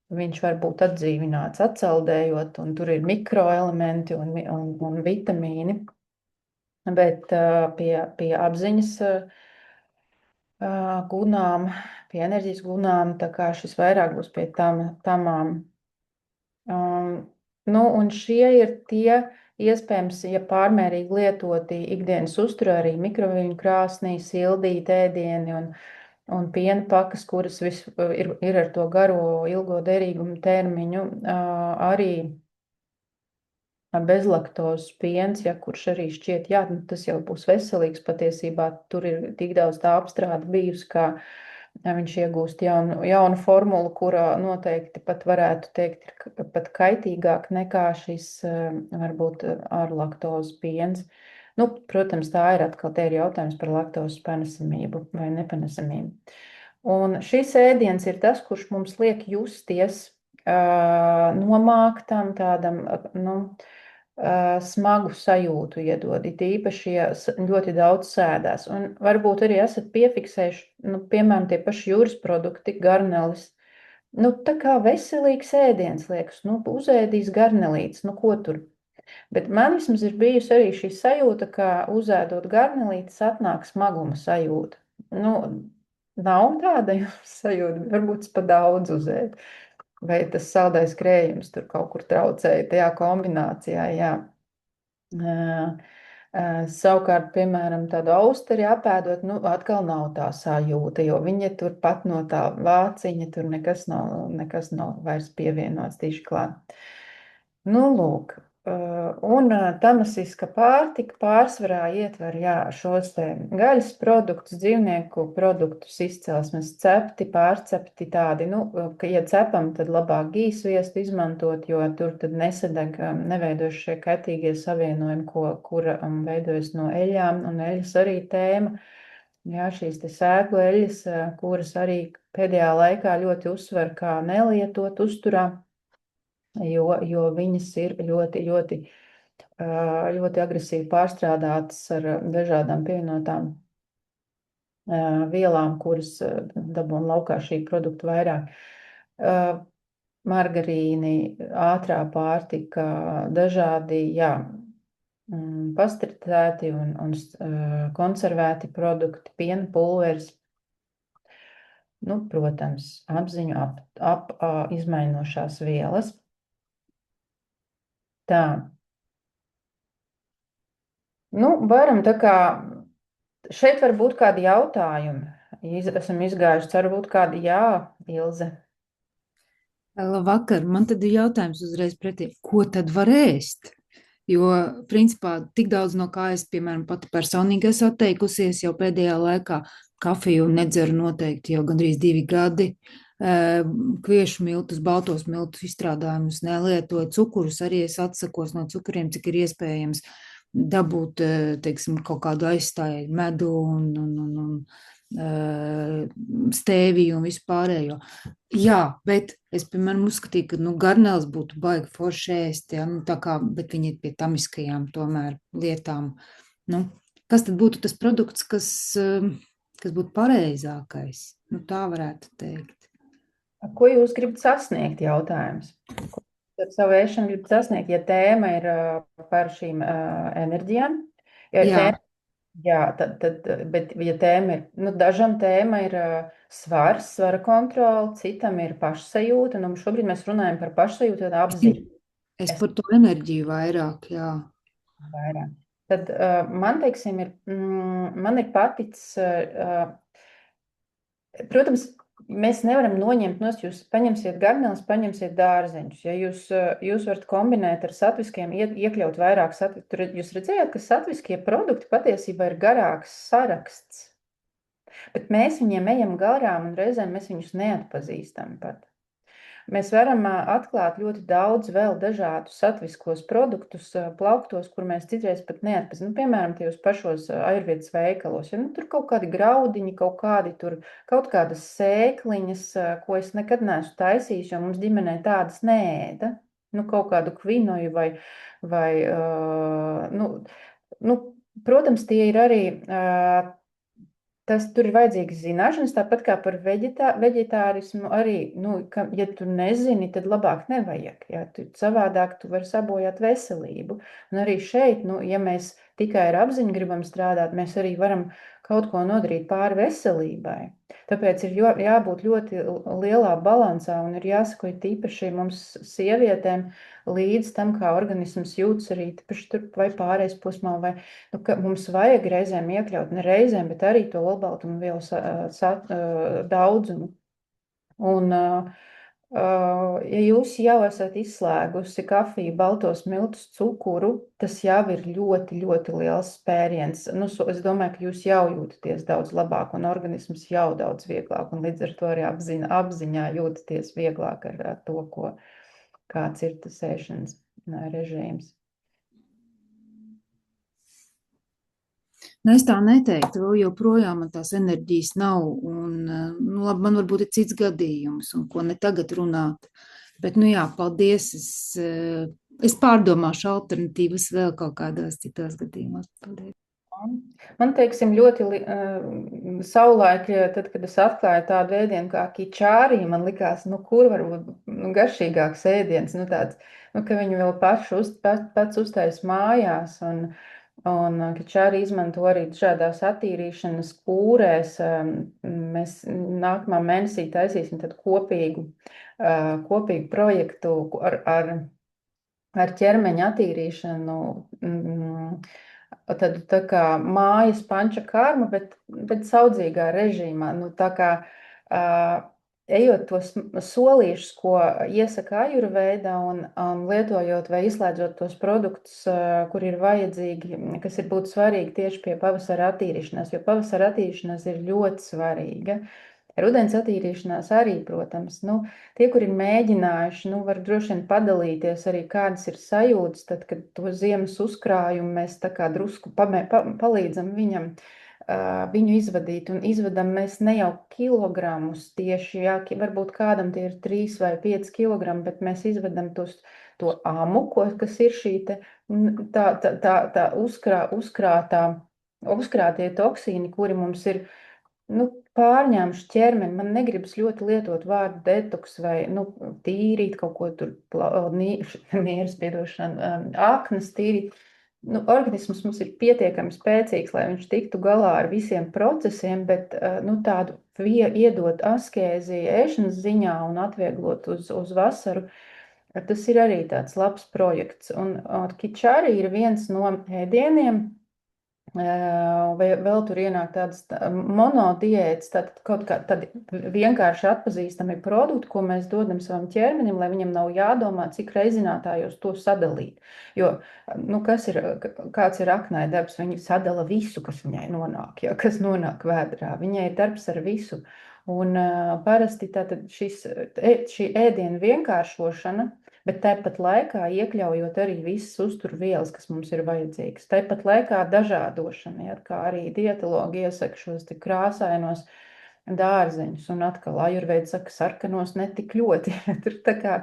Viņš var būt atdzīvināts, atsaldējot, un tur ir mikroelementi un vitamīni. Bet pie apziņas gunām, pie enerģijas gunām, tā kā šis vairāk būs pie tamām. Un šie ir tie, iespējams, ja pārmērīgi lietoti ikdienas uzturā, arī mikroviļņu krāsnī, sildīti ēdieni un piena pakas, kuras ir ar to garo ilgo derīgumu termiņu, arī bezlaktozes piens, ja, kurš arī šķiet, jā, tas jau būs veselīgs patiesībā, tur ir tik daudz tā apstrāde bijusi, kā viņš iegūst jaunu formulu, kurā noteikti pat varētu teikt, ir pat kaitīgāk nekā šis varbūt ar laktozes piens. Protams, tā ir atkal te ir jautājums par laktozes panesamību vai nepanesamību. Un šis ēdiens ir tas, kurš mums liek justies nomāktam, tādam, smagu sajūtu iedod, it īpaši, ja ļoti daudz sēdās. Un varbūt arī esat piefiksējuši, piemēram, tie paši jūras produkti, garnelis. Tā kā veselīgs ēdiens liekas, uzēdīs garnelītes, ko tur. Bet man vismaz ir bijusi arī šī sajūta, ka uzēdot garnelītes atnāk smaguma sajūta. Nav tāda sajūta, varbūt es pa daudz uzēdu. Vai tas saldais krējums tur kaut kur traucēja tajā kombinācijā, jā. Savukārt, piemēram, tādu austeri apēdot, nu, atkal nav tā sajūta, jo viņa tur pat no tā vāciņa tur nekas nav vairs pievienots tieši klāt. Nu, lūk, un tamasiska pārtika pārsvarā ietver, jā, šos te gaļas produktus, dzīvnieku produktus izcelsmes, cepti, pārcepti tādi, nu, ka, ja cepam, tad labāk gīzviestu izmantot, jo tur tad nesadeg, neveidojas šie kaitīgie savienojumi, kura veidojas no eļļām, un eļļas arī tēma. Jā, šīs te sēklu eļļas, kuras arī pēdējā laikā ļoti uzsver kā nelietot uzturā, jo viņas ir ļoti agresīvi pārstrādātas ar dažādām pievienotām vielām, kuras dabūna laukā šī produkta vairāk. Margarīni, ātrā pārtika, dažādi, jā, pastritēti un konservēti produkti, piena pulveris. Nu, protams, apziņu izmainošās vielas. Tā. Nu, varam tā kā, šeit var būt kādi jautājumi. Esam izgājuši, varbūt kādi jā, Ilze. Labvakar, man tad ir jautājums uzreiz pretī, ko tad var ēst? Jo, principā, tik daudz no kā es, piemēram, pati personīgi esmu atteikusies jau pēdējā laikā, kafiju nedzeru noteikti jau gandrīz 2 gadi, kviešu miltus, baltos miltus izstrādājumus nelietoju, cukurus arī es atsakos no cukuriem, cik ir iespējams dabūt, teiksim, kaut kādu aizstāju medu un stēviju un vispārējo. Jā, bet es, piemēram, uzskatīju, ka, garnēls būtu baigi forši ēst, ja, tā kā, bet viņi ir pie tamiskajām tomēr lietām. Kas tad būtu tas produkts, kas būtu pareizākais? Tā varētu teikt. Ko jūs gribat sasniegt, jautājums? Ko ar savu ēšanu gribat sasniegt, ja tēma ir par šīm enerģijām? Jā. Jā, bet ja tēma ir, dažam tēma ir svara kontrola, citam ir pašsajūta, šobrīd mēs runājam par pašsajūtu, tad apziņu. Es par to enerģiju vairāk, jā. Vairāk. Tad man, teiksim, man ir paticis, protams, mēs nevaram noņemt nost, jūs paņemsiet garneles, paņemsiet dārzeņus. Ja jūs varat kombinēt ar satviskiem, iekļaut vairāk tur jūs redzējāt, ka satviskie produkti patiesībā ir garāks saraksts. Bet mēs viņiem ejam garām un reizēm mēs viņus neatpazīstam pat. Mēs varam atklāt ļoti daudz vēl dažādus satviskos produktus plauktos, kur mēs citreiz pat neatpazīstam. Piemēram, tajos pašos ajurvēdas veikalos. Ja, tur kaut kādi graudiņi, kaut kādas sēkliņas, ko es nekad neesmu taisījis, jo mums ģimenē tādas neēda. Kaut kādu kvinoju vai protams, tie ir arī... Tur ir vajadzīgas zināšanas, tāpat kā par veģetārismu arī, ja tu nezini, tad labāk nevajag, ja savādāk tu vari sabojāt veselību. Un arī šeit, ja mēs tikai ar apziņu gribam strādāt, mēs arī varam kaut ko nodarīt pāri veselībai. Tāpēc ir jābūt ļoti lielā balansā un ir jāsako tīpaši mums sievietēm līdz tam, kā organisms jūtas arī tīpaši tur vai pārējais posmā, vai ka mums vajag reizēm iekļaut, ne reizēm, bet arī to olbaltumu vielu daudzumu. Un, ja jūs jau esat izslēgusi kafiju, baltos miltus, cukuru, tas jau ir ļoti, ļoti liels spēriens. Es domāju, ka jūs jau jūtaties daudz labāk un organisms jau daudz vieglāk, un līdz ar to arī apziņā jūtaties vieglāk ar to, kāds ir tas ēšanas režīms. Es tā neteiktu, vēl joprojām man tās enerģijas nav, un labi, man varbūt ir cits gadījums, un ko ne tagad runāt, bet, jā, paldies, es pārdomāšu alternatīvas vēl kaut kādās citās gadījumos. Paldies. Man, teiksim, ļoti savulaik, tad, kad es atklāju tādu ēdienu kā kičāri, man likās, kur var būt garšīgāks ēdiens, tāds, ka viņu vēl pats uztais mājās, un kičāri izmanto arī dažādās attīrīšanas kūrēs. Mēs nākamā mēnesī taisīsim tad kopīgu projektu ar ķermeņa attīrīšanu Tādu tā kā mājas panča karmu, bet saudzīgā režīmā. Nu, tā kā ejot tos solīšus, ko iesaka ajurveida un lietojot vai izslēdzot tos produktus, kur ir vajadzīgi, kas ir būtu svarīgi tieši pie pavasara attīrīšanās, jo pavasara attīrīšanās ir ļoti svarīga. Rudens attīrīšanās arī, protams, tie, kur ir mēģinājuši, var droši vien padalīties arī, kādas ir sajūtas, tad, kad to ziemas uzkrājumu mēs tā kā drusku palīdzam viņu izvadīt, un izvadam mēs ne jau kilogramus tieši, jā, varbūt kādam tie ir 3 vai 5 kilogrami, bet mēs izvedam to amuko, kas ir šī tā uzkrātie toksīni, kuri mums ir, pārņēmuši ķermeni. Man negribas ļoti lietot vārdu detoks vai, tīrīt kaut ko tur, nieras, piedošana, aknas tīrīt. Organisms mums ir pietiekami spēcīgs, lai viņš tiktu galā ar visiem procesiem, bet, tādu iedot askēzi ēšanas ziņā un atvieglot uz vasaru, tas ir arī tāds labs projekts. Un kičari ir viens no ēdieniem, vai vēl tur ienāk tādas monodiētas, tad kaut kā tādi vienkārši atpazīstami produkti, ko mēs dodam savam ķermenim, lai viņam nav jādomā, cik reizinātājos to sadalīt. Jo, kāds ir aknai darbs, viņi sadala visu, kas viņai nonāk, kas nonāk vēdrā. Viņai ir darbs ar visu. Un parasti tātad šī ēdiena vienkāršošana, bet tāpat laikā iekļaujot arī visas uzturvielas, kas mums ir vajadzīgas. Tāpat laikā dažādošana, kā arī dietologi iesaka šos tik krāsainos dārzeņus, un atkal ajurveida saka sarkanos ne tik ļoti. Tur tā kā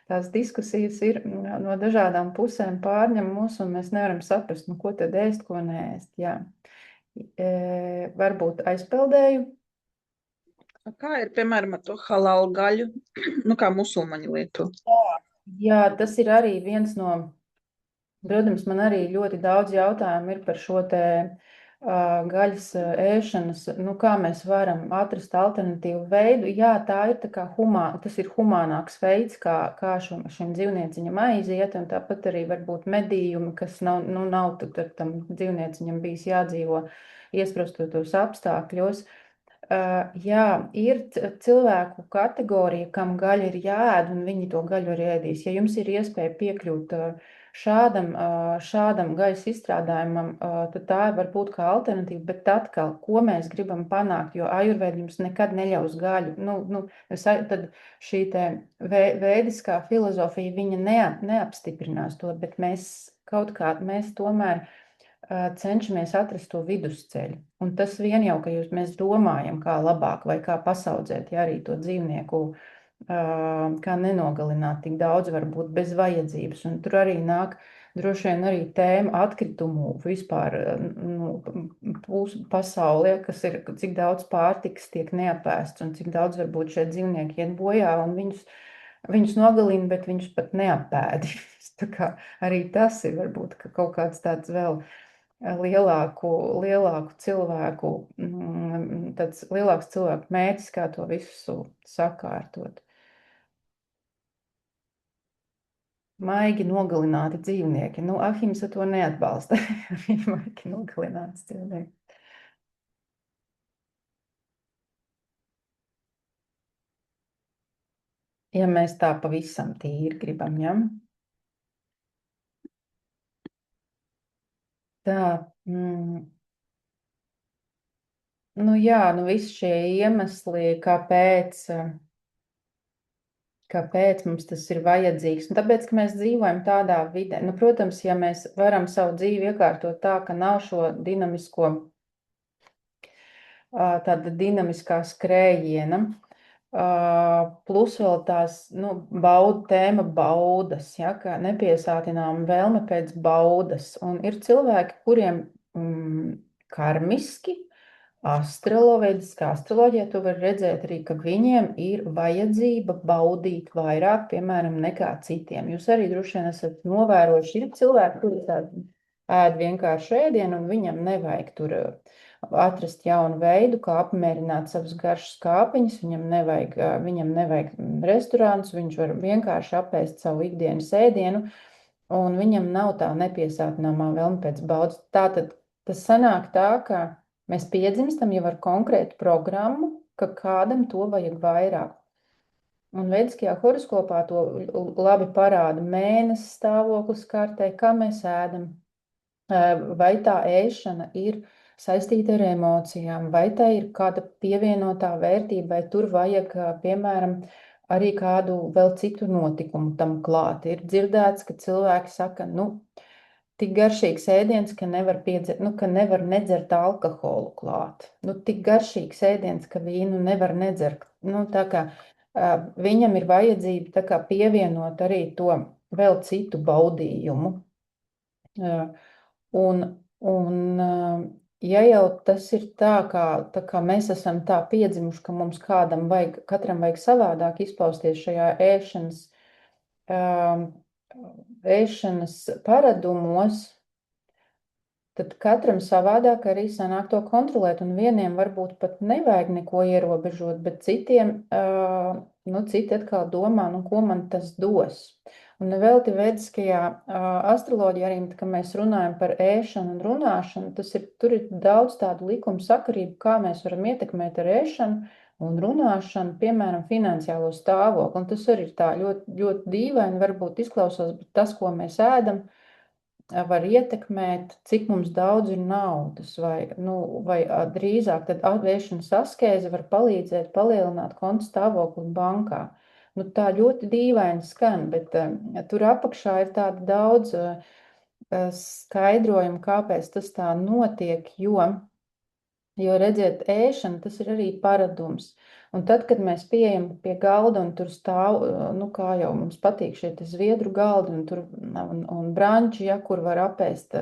tās diskusijas ir no dažādām pusēm pārņem mūs, un mēs nevaram saprast, ko tad ēst, ko neēst. Jā. Varbūt aizpeldēju. Kā ir, piemēram, ar to halal gaļu, kā musulmaņi lieto? Jā, tas ir arī viens no, protams, man arī ļoti daudz jautājumu ir par šo te gaļas ēšanas, kā mēs varam atrast alternatīvu veidu. Jā, tā ir tā kā tas ir humānāks veids, kā šim dzīvnieciņam aiziet, un tāpat arī varbūt medījumi, kas nav tam dzīvnieciņam bijis jādzīvo iesprostotos apstākļos. Jā, ir cilvēku kategorija, kam gaļa ir jāēd, un viņi to gaļu arī ēdīs. Ja jums ir iespēja piekļūt šādam gaļas izstrādājumam, tad tā var būt kā alternatīva, bet atkal, ko mēs gribam panākt, jo ajurveida jums nekad neļaus gaļu. Tad šī te veidiskā filozofija, viņa neapstiprinās to, bet mēs tomēr cenšamies atrast to vidusceļu. Un tas vien jau, ka mēs domājam, kā labāk vai kā pasaudzēt, arī to dzīvnieku, kā nenogalināt tik daudz varbūt bez vajadzības. Un tur arī nāk droši vien arī tēma atkritumu vispār pasaulē, kas ir, cik daudz pārtikas tiek neapēsts un cik daudz varbūt šie dzīvnieki iet bojā un viņus nogalina, bet viņus pat neapēdīs. Tā kā arī tas ir varbūt kaut kāds tāds vēl lielāku cilvēku, tāds lielāks cilvēku mērķis, kā to visu sakārtot. Maigi nogalināti dzīvnieki. Ahimsa to neatbalsta. Maigi nogalināti dzīvnieki. Ja mēs tā pavisam tīri gribam, ja? Tā, visi šie iemesli, kāpēc mums tas ir vajadzīgs. Tāpēc, ka mēs dzīvojam tādā vidē. Protams, ja mēs varam savu dzīvi iekārtot tā, ka nav šo tāda dinamiskā skrējiena, plus vēl tās tēma baudas, ka nepiesātinām vēlme pēc baudas. Un ir cilvēki, kuriem karmiski, veidiskā astroloģijā, tu var redzēt arī, ka viņiem ir vajadzība baudīt vairāk, piemēram, nekā citiem. Jūs arī droši vien esat novērojuši, ir cilvēki, kuri ēd vienkārši ēdienu, un viņam nevajag tur atrast jaunu veidu, kā apmierināt savus garšas kāpiņus, viņam nevajag restorānus, viņš var vienkārši apēst savu ikdienas ēdienu, un viņam nav tā nepiesātināmā vēlme pēc baudas. Tātad tas sanāk tā, ka mēs piedzimstam jau ar konkrētu programmu, ka kādam to vajag vairāk. Un vediskajā horoskopā to labi parāda mēnesis stāvoklis kartē, kā mēs ēdam, vai tā ēšana ir saistīta ar emocijām, vai tā ir kāda pievienotā vērtība, vai tur vajag, piemēram, arī kādu vēl citu notikumu tam klāt. Ir dzirdēts, ka cilvēki saka, tik garšīgs ēdiens, ka nevar ka nevar nedzert alkoholu klāt. Tik garšīgs ēdiens, ka vīnu nevar nedzert. Tā kā viņam ir vajadzība tā kā pievienot arī to vēl citu baudījumu. Un ja jau tas ir tā kā mēs esam tā piedzimuši, ka mums katram vajag savādāk izpausties šajā ēšanas paradumos, tad katram savādāk arī sanāk to kontrolēt, un vieniem varbūt pat nevajag neko ierobežot, bet citiem, citi atkal domā, ko man tas dos. Un nevelti vediskajā astroloģijā arī, kad mēs runājam par ēšanu un runāšanu, tur ir daudz tādu likumu sakarību, kā mēs varam ietekmēt ar ēšanu un runāšanu, piemēram, finansiālo stāvokli. Un tas arī ir tā ļoti, ļoti dīvaini, varbūt izklausās, bet tas, ko mēs ēdam, var ietekmēt, cik mums daudz ir naudas, vai drīzāk tad ēšanas askēze var palīdzēt palielināt konta stāvokli bankā. Tā ļoti dīvaini skan, bet tur apakšā ir tāda daudz skaidrojumu, kāpēc tas tā notiek, jo redziet, ēšana, tas ir arī paradums. Un tad, kad mēs pieejam pie galda un tur stāv, kā jau mums patīk šie zviedru galdi un branči, kur var apēst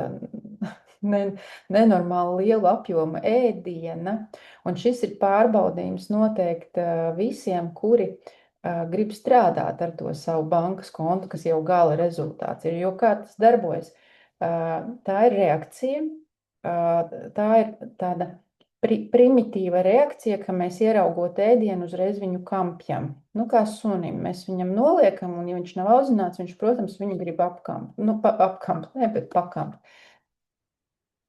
nenormāli lielu apjomu ēdiena. Un šis ir pārbaudījums noteikti visiem, kuri grib strādāt ar to savu bankas kontu, kas jau gala rezultāts ir. Jo kā tas darbojas? Tā ir reakcija, tā ir tāda primitīva reakcija, ka mēs ieraugot ēdienu uzreiz viņu kampjam. Kā sunim. Mēs viņam noliekam, un ja viņš nav audzināts, viņš, protams, viņu grib pakampt.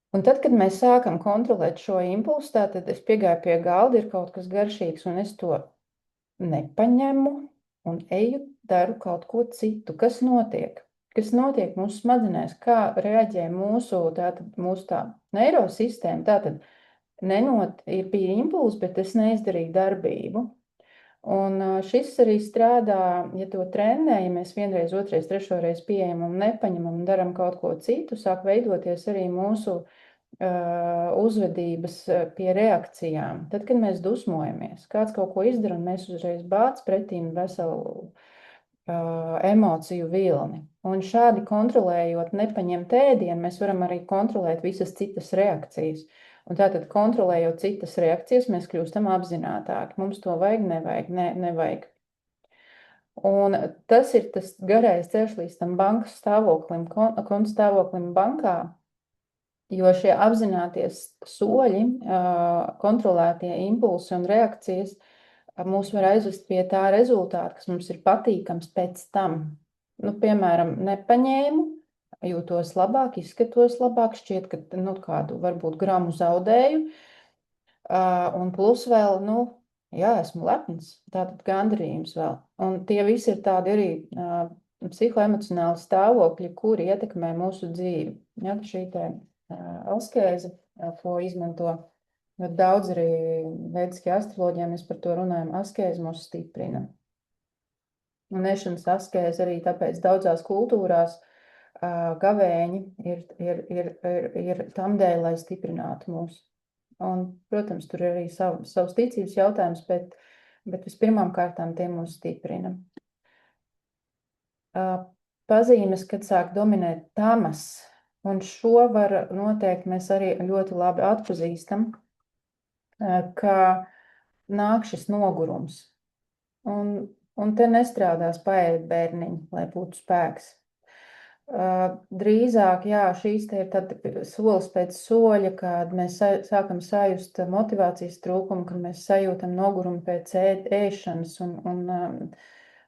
Un tad, kad mēs sākam kontrolēt šo impulsu, tad es piegāju pie galda, ir kaut kas garšīgs, un es to nepaņemu un eju, daru kaut ko citu. Kas notiek? Kas notiek mūsu smadzenēs? Kā reaģē mūsu tā neirosistēma? Tātad bija impulss, bet es neizdarīju darbību. Un šis arī strādā, ja to trenē, ja mēs vienreiz, otrais, trešoreiz pieejam un nepaņemam un daram kaut ko citu, sāk veidoties arī mūsu uzvedības pie reakcijām. Tad, kad mēs dusmojamies, kāds kaut ko izdara un mēs uzreiz bāc pretīm veselu emociju vilni. Un šādi kontrolējot nepaņemt ēdienu, mēs varam arī kontrolēt visas citas reakcijas. Un tātad kontrolējot citas reakcijas, mēs kļūstam apzinātāki. Mums to vajag, nevajag. Un tas ir tas garais ceļš līdz tam bankas stāvoklim, konta stāvoklim bankā, jo šie apzināties soļi, kontrolētie impulsi un reakcijas mūs var aizvest pie tā rezultāta, kas mums ir patīkams pēc tam. Piemēram, nepaņēmu, jūtos labāk, izskatos labāk, šķiet, ka kādu varbūt gramu zaudēju, un plus vēl, esmu lepns, tātad gandarījums vēl. Un tie visi ir tādi arī psihoemocionāli stāvokļi, kuri ietekmē mūsu dzīvi. Šī askēze, ko izmanto daudz arī vediskajā astroloģijā, mēs par to runājam, askēze mūs stiprina. Un ēšanas askēze arī tāpēc daudzās kultūrās gavēņi ir tam dēļ, lai stiprinātu mūs. Un, protams, tur ir arī savs ticības jautājums, bet vispirmām kārtām tie mūs stiprina. Pazīmes, kad sāk dominēt tamas, un šo var noteikti mēs arī ļoti labi atpazīstam, ka nāk šis nogurums. Un te nestrādās paēd bērniņi, lai būtu spēks. Drīzāk, šīs te ir tad solis pēc soļa, kad mēs sākam sajust motivācijas trūkumu, kad mēs sajūtam nogurumu pēc ēšanas un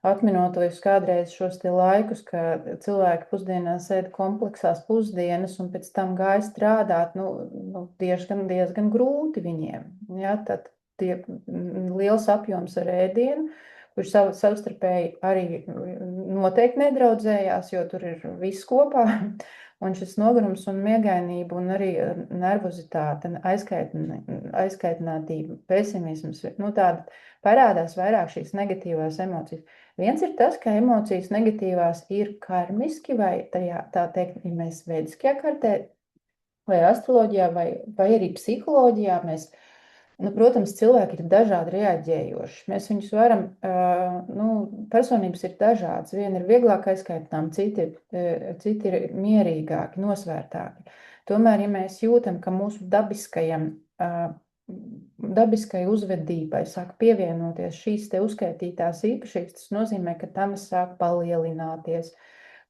atminoties kādreiz šos te laikus, ka cilvēki pusdienās ēda kompleksās pusdienas un pēc tam gāja strādāt, diezgan grūti viņiem. Ja, tad tiek liels apjoms ar ēdienu, kurš savstarpēji arī noteikti nedraudzējās, jo tur ir viss kopā. Un šis nogurums un miegainība un arī nervozitāte, aizkaitinātība, pesimisms, tāda parādās vairāk šīs negatīvās emocijas. Viens ir tas, ka emocijas negatīvās ir karmiski vai tā teikt, ja mēs vediskajā kartē vai astroloģijā vai arī psiholoģijā mēs, protams, cilvēki ir dažādi reaģējoši. Mēs viņus varam, personības ir dažādas. Viena ir vieglāk aizkaitināma, citi ir mierīgāki, nosvērtāki. Tomēr, ja mēs jūtam, ka mūsu dabiskai uzvedībai sāk pievienoties šīs te uzskaitītās īpašības, tas nozīmē, ka tamas sāk palielināties,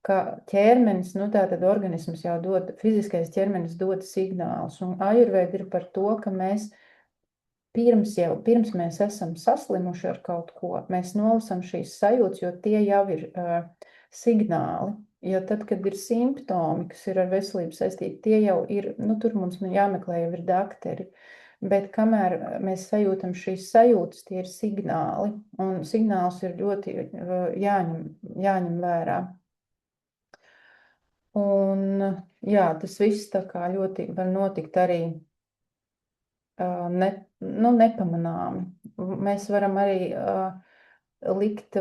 ka ķermenis, tātad organisms jau dod, fiziskais ķermenis dod signālus, un ajurvēda ir par to, ka mēs pirms mēs esam saslimuši ar kaut ko, mēs nolasam šīs sajūtas, jo tie jau ir signāli. Jo tad, kad ir simptomi, kas ir ar veselību saistīti, tie jau ir, tur mums jāmeklē jau ir dakteri. Bet kamēr mēs sajūtam šīs sajūtas, tie ir signāli, un signāls ir ļoti jāņem vērā. Un jā, tas viss tā kā ļoti var notikt arī nepamanāmi. Mēs varam arī likt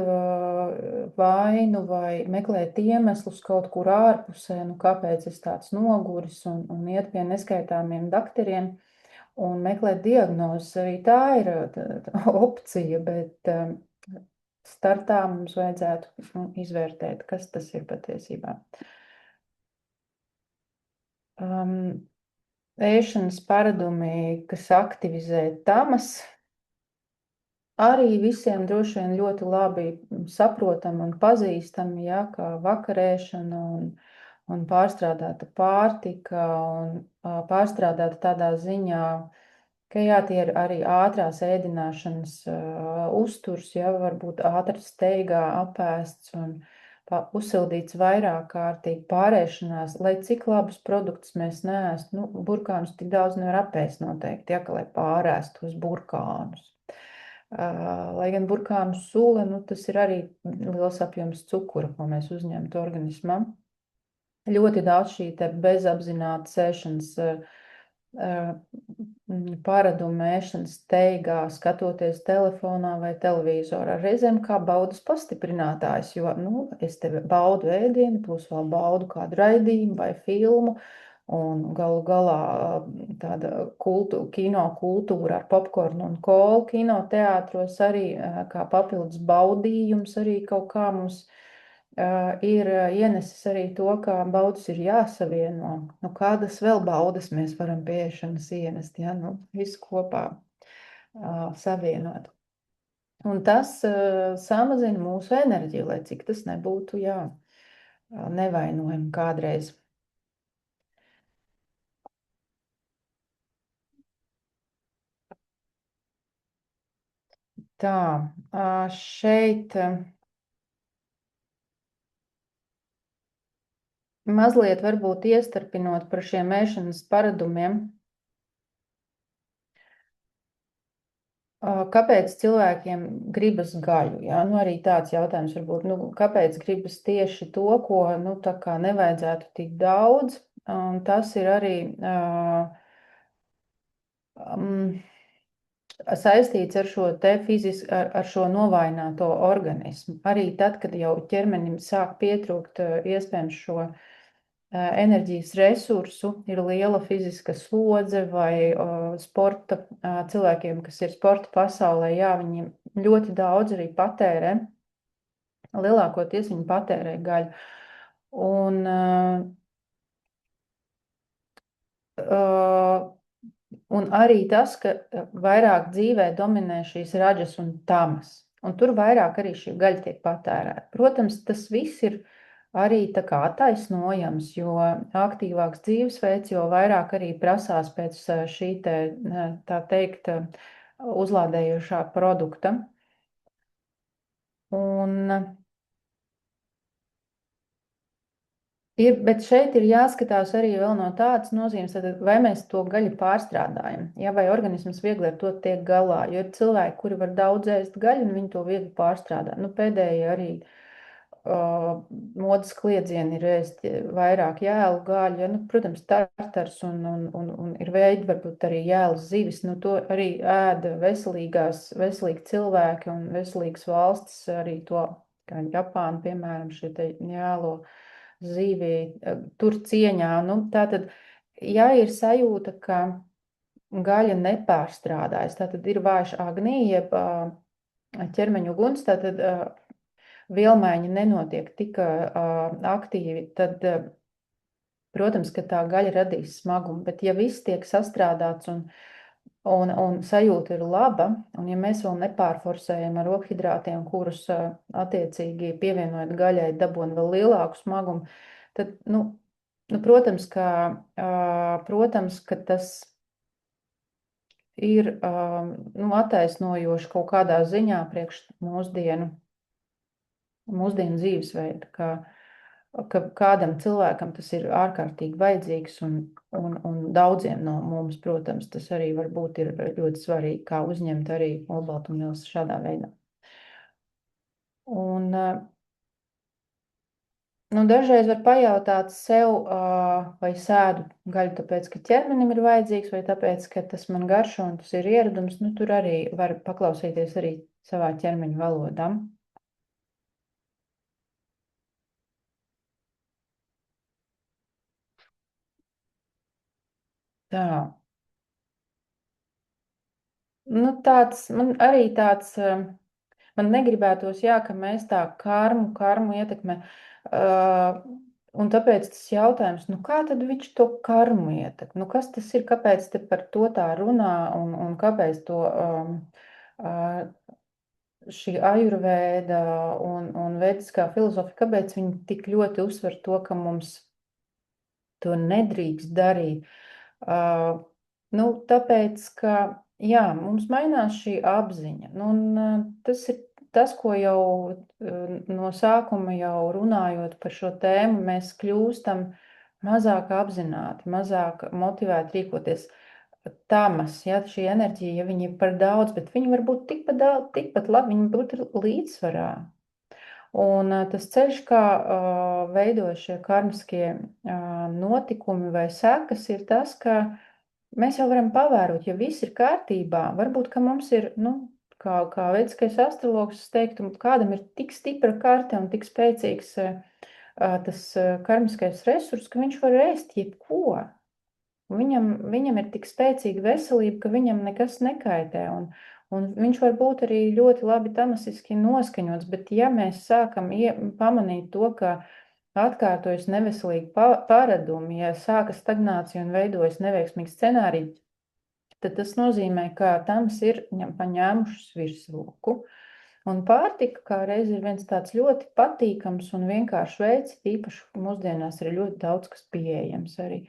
vainu vai meklēt iemeslus kaut kur ārpusē, kāpēc es tāds noguris un iet pie neskaitāmiem dakteriem un meklēt diagnozes. Arī tā ir opcija, bet startā mums vajadzētu izvērtēt, kas tas ir patiesībā. Ēšanas paradumi, kas aktivizē tamas, arī visiem droši vien ļoti labi saprotam un pazīstam, ja, kā vakarēšana un pārstrādāta pārtika un pārstrādāta tādā ziņā, ka jā, tie ir arī ātrās ēdināšanas uzturs, ja, varbūt ātri steigā apēsts un uzsildīts vairāk kārtīgi pārēšanās, lai cik labus produktus mēs neēstu, burkānus tik daudz nevar apēst noteikti, ja, ka lai pārēstu uz burkānus. Lai gan burkānu sula, tas ir arī liels apjoms cukura, ko mēs uzņemtu organismā. Ļoti daudz šī te bezapzināta ēšanas paradumu, ēšanas steigā, skatoties telefonā vai televizorā, reizēm kā baudas pastiprinātājs, jo, es tevi baudu ēdienu, plus vēl baudu kādu raidījumu vai filmu, un galu galā tāda kino kultūra ar popkornu un kolu kinoteātros arī kā papildus baudījums arī kaut kā mums ir ienesis arī to, ka baudas ir jāsavieno. Kādas vēl baudas mēs varam pie ēšanas ienest, ja, visu kopā savienot. Un tas samazina mūsu enerģiju, lai cik tas nebūtu, nevainojami kādreiz. Tā, šeit mazliet varbūt iestarpinot par šiem ēšanas paradumiem. Kāpēc cilvēkiem gribas gaļu? Ja? Arī tāds jautājums varbūt, kāpēc gribas tieši to, ko tā kā nevajadzētu tik daudz? Un tas ir arī saistīts ar šo ar šo novājināto organismu. Arī tad, kad jau ķermenim sāk pietrūkt iespējams šo enerģijas resursu, ir liela fiziska slodze vai sporta cilvēkiem, kas ir sporta pasaulē, viņi ļoti daudz arī patērē, lielākoties viņi patērē gaļu. Un arī tas, ka vairāk dzīvē dominē šīs raģas un tamas, un tur vairāk arī šī gaļa tiek patērēta. Protams, tas viss ir arī tā kā attaisnojams, jo aktīvāks dzīvesveids, jo vairāk arī prasās pēc šī tā teikt uzlādējošā produkta. Bet šeit ir jāskatās arī vēl no tādas nozīmes, tad vai mēs to gaļu pārstrādājam, ja, vai organisms viegli ar to tiek galā, jo ir cilvēki, kuri var daudz ēst gaļu, un viņi to viegli pārstrādā. Nu, pēdējie arī modes kliedzieni ir ēst vairāk jēlu gaļu, ja, nu, protams, tartars un ir veidi, varbūt arī jēlas zivis, nu, to arī ēda veselīgi cilvēki un veselīgas valstis, arī to, kā Japāna, piemēram, šie te jēlo zivi tur cieņā. Nu, tātad, ja ir sajūta, ka gaļa nepārstrādājas, tātad ir vājš agnī, jeb ķermeņa uguns, tātad vielmaiņa nenotiek tik aktīvi, tad, protams, ka tā gaļa radīs smagumu, bet ja viss tiek sastrādāts un sajūta ir laba, un ja mēs vēl nepārforsējam ar ogļhidrātiem, kurus attiecīgi pievienojot gaļai dabūn vēl lielāku smagumu, tad, protams, ka tas ir attaisnojoši kaut kādā ziņā priekš mūsdienu dzīvesveidu, ka kādam cilvēkam tas ir ārkārtīgi vajadzīgs un daudziem no mums, protams, tas arī varbūt ir ļoti svarīgi, kā uzņemt arī olbaltumvielas šādā veidā. Un, dažreiz var pajautāt sev, vai sēdu gaļu tāpēc, ka ķermenim ir vajadzīgs, vai tāpēc, ka tas man garšo un tas ir ieradums, tur arī var paklausīties arī savā ķermeņa valodā. Tā. Man arī tāds, man negribētos, ka mēs tā karmu ietekmē, un tāpēc tas jautājums, kā tad viņš to karmu ietekmē? Kas tas ir, kāpēc te par to tā runā, un kāpēc to šī ajurvēda un vediskā filozofija, kāpēc viņi tik ļoti uzsver to, ka mums to nedrīkst darīt? Tāpēc, ka, mums mainās šī apziņa. Tas ir tas, ko jau no sākuma jau runājot par šo tēmu, mēs kļūstam mazāk apzināti, mazāk motivēti rīkoties. Tamas, šī enerģija, ja viņi ir par daudz, bet viņi var būt tikpat labi, viņi būtu līdzsvarā. Un tas ceļš, kā veidojas šie karmiskie notikumi vai sekas, ir tas, ka mēs jau varam pavērot, ja viss ir kārtībā, varbūt, ka mums ir, kā vediskais astrologs, es teiktu, kādam ir tik stipra karte un tik spēcīgs tas karmiskais resurs, ka viņš var ēst jebko. Viņam ir tik spēcīga veselība, ka viņam nekas nekaitē, un viņš var būt arī ļoti labi tamasiski noskaņots, bet ja mēs sākam pamanīt to, ka atkārtojas neveselīgi paradumi, ja sākas stagnācija un veidojas neveiksmīgi scenāriji, tad tas nozīmē, ka tams ir paņēmušas virsroku. Un pārtika kā reiz ir viens tāds ļoti patīkams un vienkāršs veids, īpaši mūsdienās ir ļoti daudz, kas pieejams arī.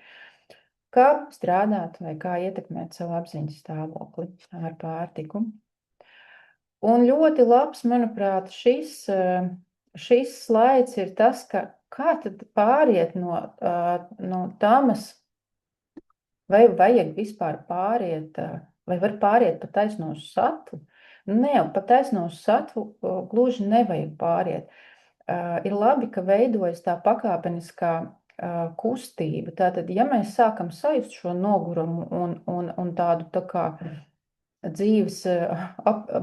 Kā strādāt vai kā ietekmēt savu apziņas stāvokli ar pārtiku. Un ļoti labs, manuprāt, šis slaids ir tas, ka kā tad pāriet no tamas, vai vajag vispār pāriet, vai var pāriet pa taisno uz satvu? Nē, pa taisno uz satvu gluži nevajag pāriet. Ir labi, ka veidojas tā pakāpeniskā kustība. Tātad, ja mēs sākam sajust šo nogurumu un tādu tā kā dzīves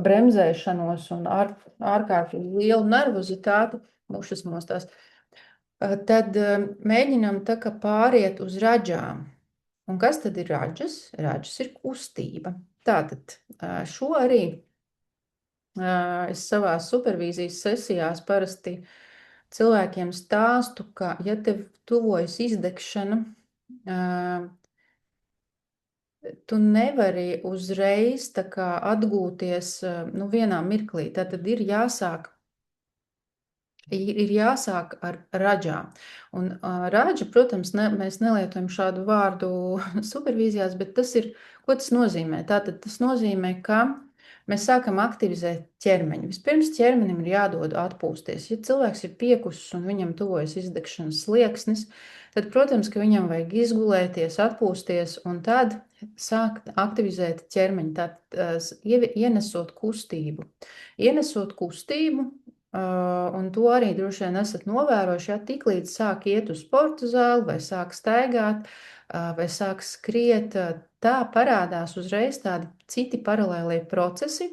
bremzēšanos un ārkārtīgi lielu nervozitāti, mušas mostās, tad mēģinām tā kā pāriet uz raģām. Un kas tad ir raģas? Raģas ir kustība. Tātad, šo arī es savās supervīzijas sesijās parasti cilvēkiem stāstu, ka, ja tev tuvojas izdegšana, tu nevari uzreiz tā kā atgūties vienā mirklī. Tātad ir jāsāk ar raģām. Un raģa, protams, mēs nelietojam šādu vārdu supervīzijās, bet ko tas nozīmē? Tātad tas nozīmē, ka mēs sākam aktivizēt ķermeņu. Vispirms ķermenim ir jādod atpūsties. Ja cilvēks ir piekusis un viņam tuvojas izdegšanas slieksnis, tad, protams, ka viņam vajag izgulēties, atpūsties un tad sākt aktivizēt ķermeņu, tad ienesot kustību. Ienesot kustību, un to arī droši vien esat novērojuši, ja tiklīdz sāk iet uz sporta zāli vai sāk staigāt, vai sāk skriet, tā parādās uzreiz tādi citi paralēlie procesi,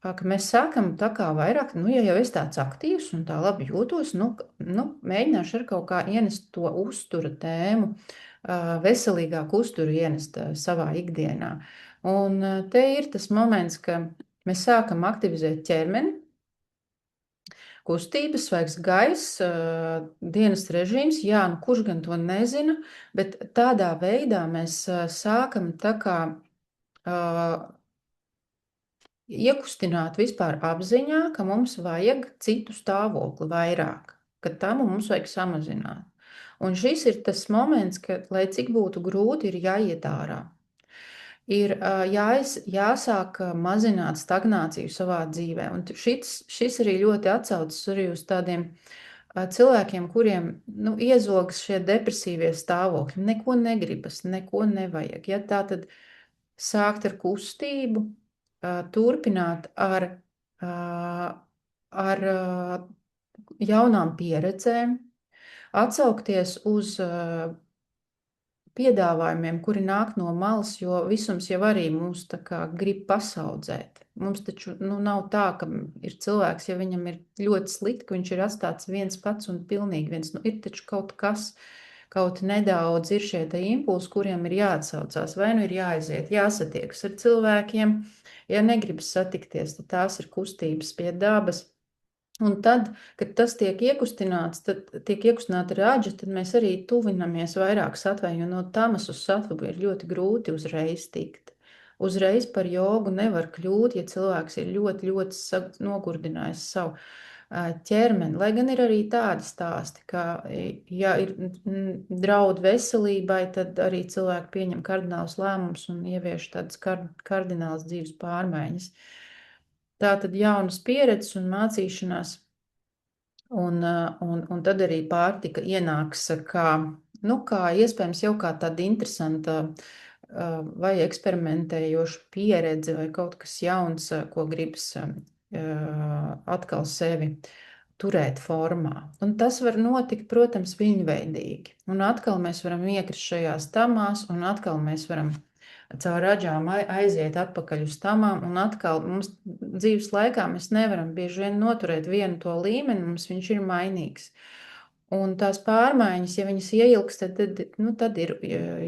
ka mēs sākam tā kā vairāk, ja jau es tāds aktīvs un tā labi jūtos, mēģināšu ar kaut kā ienest to uztura tēmu, veselīgāku uzturu ienest savā ikdienā. Un te ir tas moments, ka mēs sākam aktivizēt ķermeni, kustības, svaigs gaiss, dienas režīms, jā, kurš gan to nezina, bet tādā veidā mēs sākam tā kā iekustināt vispār apziņā, ka mums vajag citu stāvokli vairāk, ka tam mums vajag samazināt. Un šis ir tas moments, ka, lai cik būtu grūti, ir jāiet ārā. Ir jāsāk mazināt stagnāciju savā dzīvē. Un šis arī ļoti atsaucas arī uz tādiem cilvēkiem, kuriem iezogas šie depresīvie stāvokļi. Neko negribas, neko nevajag. Ja, tā tad sākt ar kustību, turpināt ar jaunām pieredzēm, atsaukties uz piedāvājumiem, kuri nāk no malas, jo visums jau arī mūs tā kā grib pasaudzēt. Mums taču nav tā, ka ir cilvēks, ja viņam ir ļoti slikti, ka viņš ir atstāts viens pats un pilnīgi viens. Ir taču kaut kas, kaut nedaudz ir šie te impulsi, kuriem ir jāatsaucās, vai ir jāaiziet, jāsatiekas ar cilvēkiem. Ja negribas satikties, tad tās ir kustības pie dabas. Un tad, kad tas tiek iekustināts, tad tiek iekustināta raģa, tad mēs arī tuvinamies vairāk satvei, jo no tamas uz satvu ir ļoti grūti uzreiz tikt. Uzreiz par jogu nevar kļūt, ja cilvēks ir ļoti, ļoti nogurdinājis savu ķermeni. Lai gan ir arī tādi stāsti, ka, ja ir draud veselībai, tad arī cilvēki pieņem kardinālus lēmumus un ievieš tādas kardinālas dzīves pārmaiņas. Tā tad jaunas pieredzes un mācīšanās, un tad arī pārtika ienāks kā iespējams jau kā tāda interesanta vai eksperimentējoša pieredze vai kaut kas jauns, ko gribas atkal sevi turēt formā. Un tas var notikt, protams, viņveidīgi. Un atkal mēs varam iekrist šajās tamās, un atkal mēs varam caur raģām aiziet atpakaļ uz tamām, un atkal mums dzīves laikā mēs nevaram bieži vien noturēt vienu to līmeni, mums viņš ir mainīgs. Un tās pārmaiņas, ja viņas ieilgs, tad ir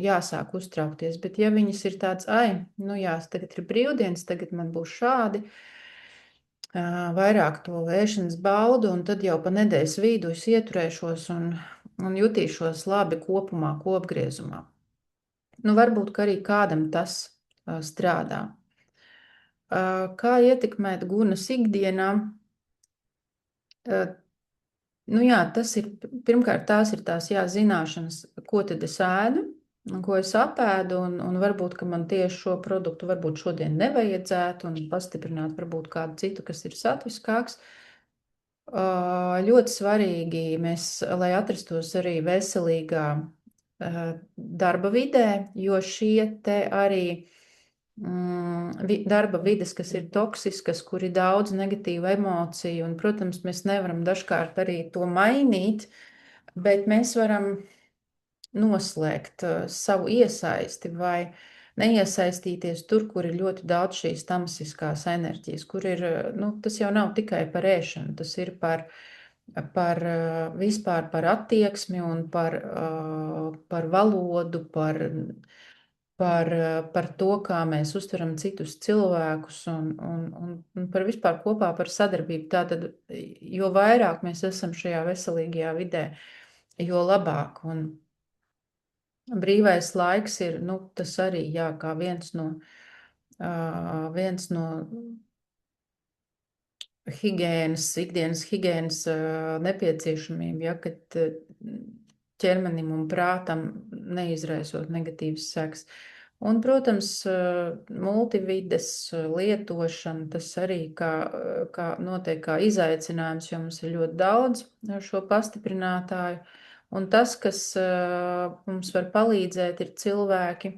jāsāk uztraukties, bet ja viņas ir tāds, tagad ir brīvdienas, tagad man būs šādi, vairāk to ēšanas baudu, un tad jau pa nedēļas vidu es ieturēšos un jutīšos labi kopumā, kopgriezumā. Varbūt, ka arī kādam tas strādā. Kā ietekmēt gunas ikdienā? Tas ir, pirmkārt, tās ir tās zināšanas, ko tad es ēdu, un ko es apēdu, un varbūt, ka man tieši šo produktu varbūt šodien nevajadzētu, un pastiprināt varbūt kādu citu, kas ir satviskāks. Ļoti svarīgi lai atrastos arī veselīgā darba vidē, jo šie te arī darba vides, kas ir toksiskas, kur ir daudz negatīvu emociju, un, protams, mēs nevaram dažkārt arī to mainīt, bet mēs varam noslēgt savu iesaisti vai neiesaistīties tur, kur ir ļoti daudz šīs tamsiskās enerģijas, kur ir, tas jau nav tikai par ēšanu, tas ir par vispār par attieksmi un par valodu, par to, kā mēs uztveram citus cilvēkus un par vispār kopā par sadarbību. Tātad, jo vairāk mēs esam šajā veselīgajā vidē, jo labāk. Un brīvais laiks ir, tas arī, kā viens no ikdienas higienas nepieciešamība, kad ķermenim un prātam neizraisot negatīvas sekas. Un, protams, multivides lietošana, tas arī notiek kā izaicinājums, jo mums ir ļoti daudz šo pastiprinātāju. Un tas, kas mums var palīdzēt, ir cilvēki,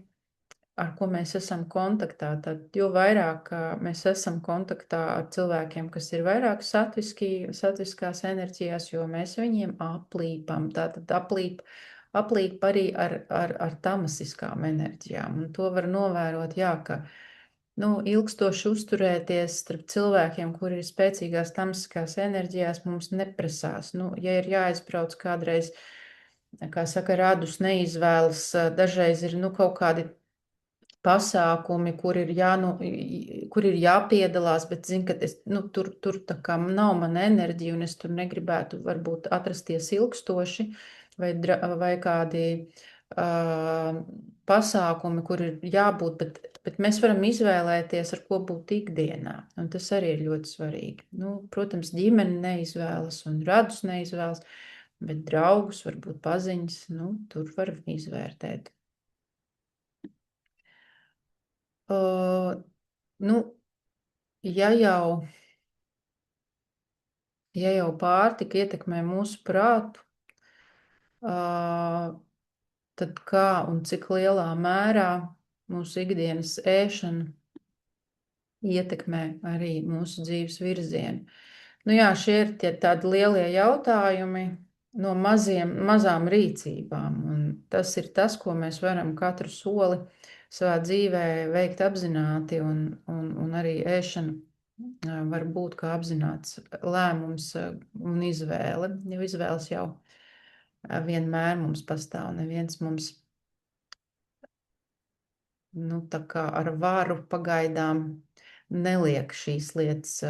ar ko mēs esam kontaktā. Tad, jo vairāk mēs esam kontaktā ar cilvēkiem, kas ir vairāk satviskās enerģijās, jo mēs viņiem aplīpam. Tātad aplīp arī ar tamasiskām enerģijām. Un to var novērot, jā, ka ilgstoši uzturēties starp cilvēkiem, kuri ir spēcīgās tamasiskās enerģijās, mums neprasās. Ja ir jāizbrauc kādreiz, kā saka, radus neizvēlas, dažreiz ir kaut kādi pasākumi, kur ir jāpiedalās, bet zinu, ka tur tā kā nav mana enerģija, un es tur negribētu varbūt atrasties ilgstoši, vai kādi pasākumi, kur ir jābūt, bet mēs varam izvēlēties, ar ko būt ikdienā, un tas arī ir ļoti svarīgi. Protams, ģimene neizvēlas un radus neizvēlas, bet draugus, varbūt paziņas, tur var izvērtēt. Ja jau pārtika ietekmē mūsu prātu, tad kā un cik lielā mērā mūsu ikdienas ēšana ietekmē arī mūsu dzīves virzienu? Šie ir tādi lielie jautājumi no mazām rīcībām, un tas ir tas, ko mēs varam katru soli savā dzīvē veikt apzināti, un arī ēšana var būt kā apzināts lēmums un izvēle, jo izvēles jau vienmēr mums pastāv, neviens mums tā kā ar varu pagaidām neliek šīs lietas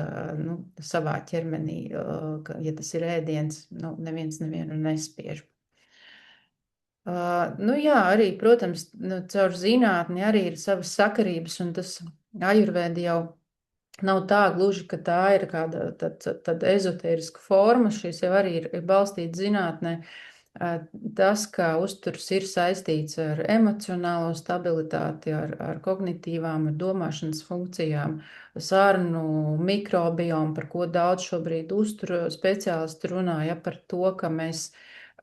savā ķermenī, ja tas ir ēdiens, neviens nevienu nespiež. Arī, protams, caur zinātni arī ir savas sakarības, un tas ajurvēda jau nav tā gluži, ka tā ir kāda tāda ezotēriska forma, šīs jau arī ir balstīta zinātnē. Tas, kā uzturs ir saistīts ar emocionālo stabilitāti, ar kognitīvām, ar domāšanas funkcijām, sarnu mikrobiomu, par ko daudz šobrīd uzturu speciālisti runāja par to, ka mēs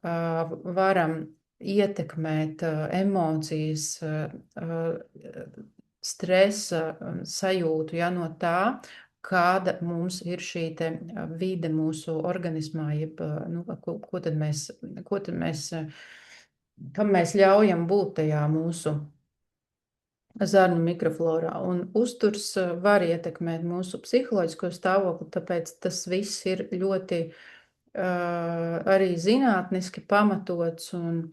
varam ietekmēt emocijas, stresa sajūtu, no tā, kāda mums ir šī vide mūsu organismā, jeb kam mēs ļaujam būt tajā mūsu zarnu mikroflorā. Un uzturs var ietekmēt mūsu psiholoģisko stāvokli, tāpēc tas viss ir ļoti arī zinātniski pamatots, un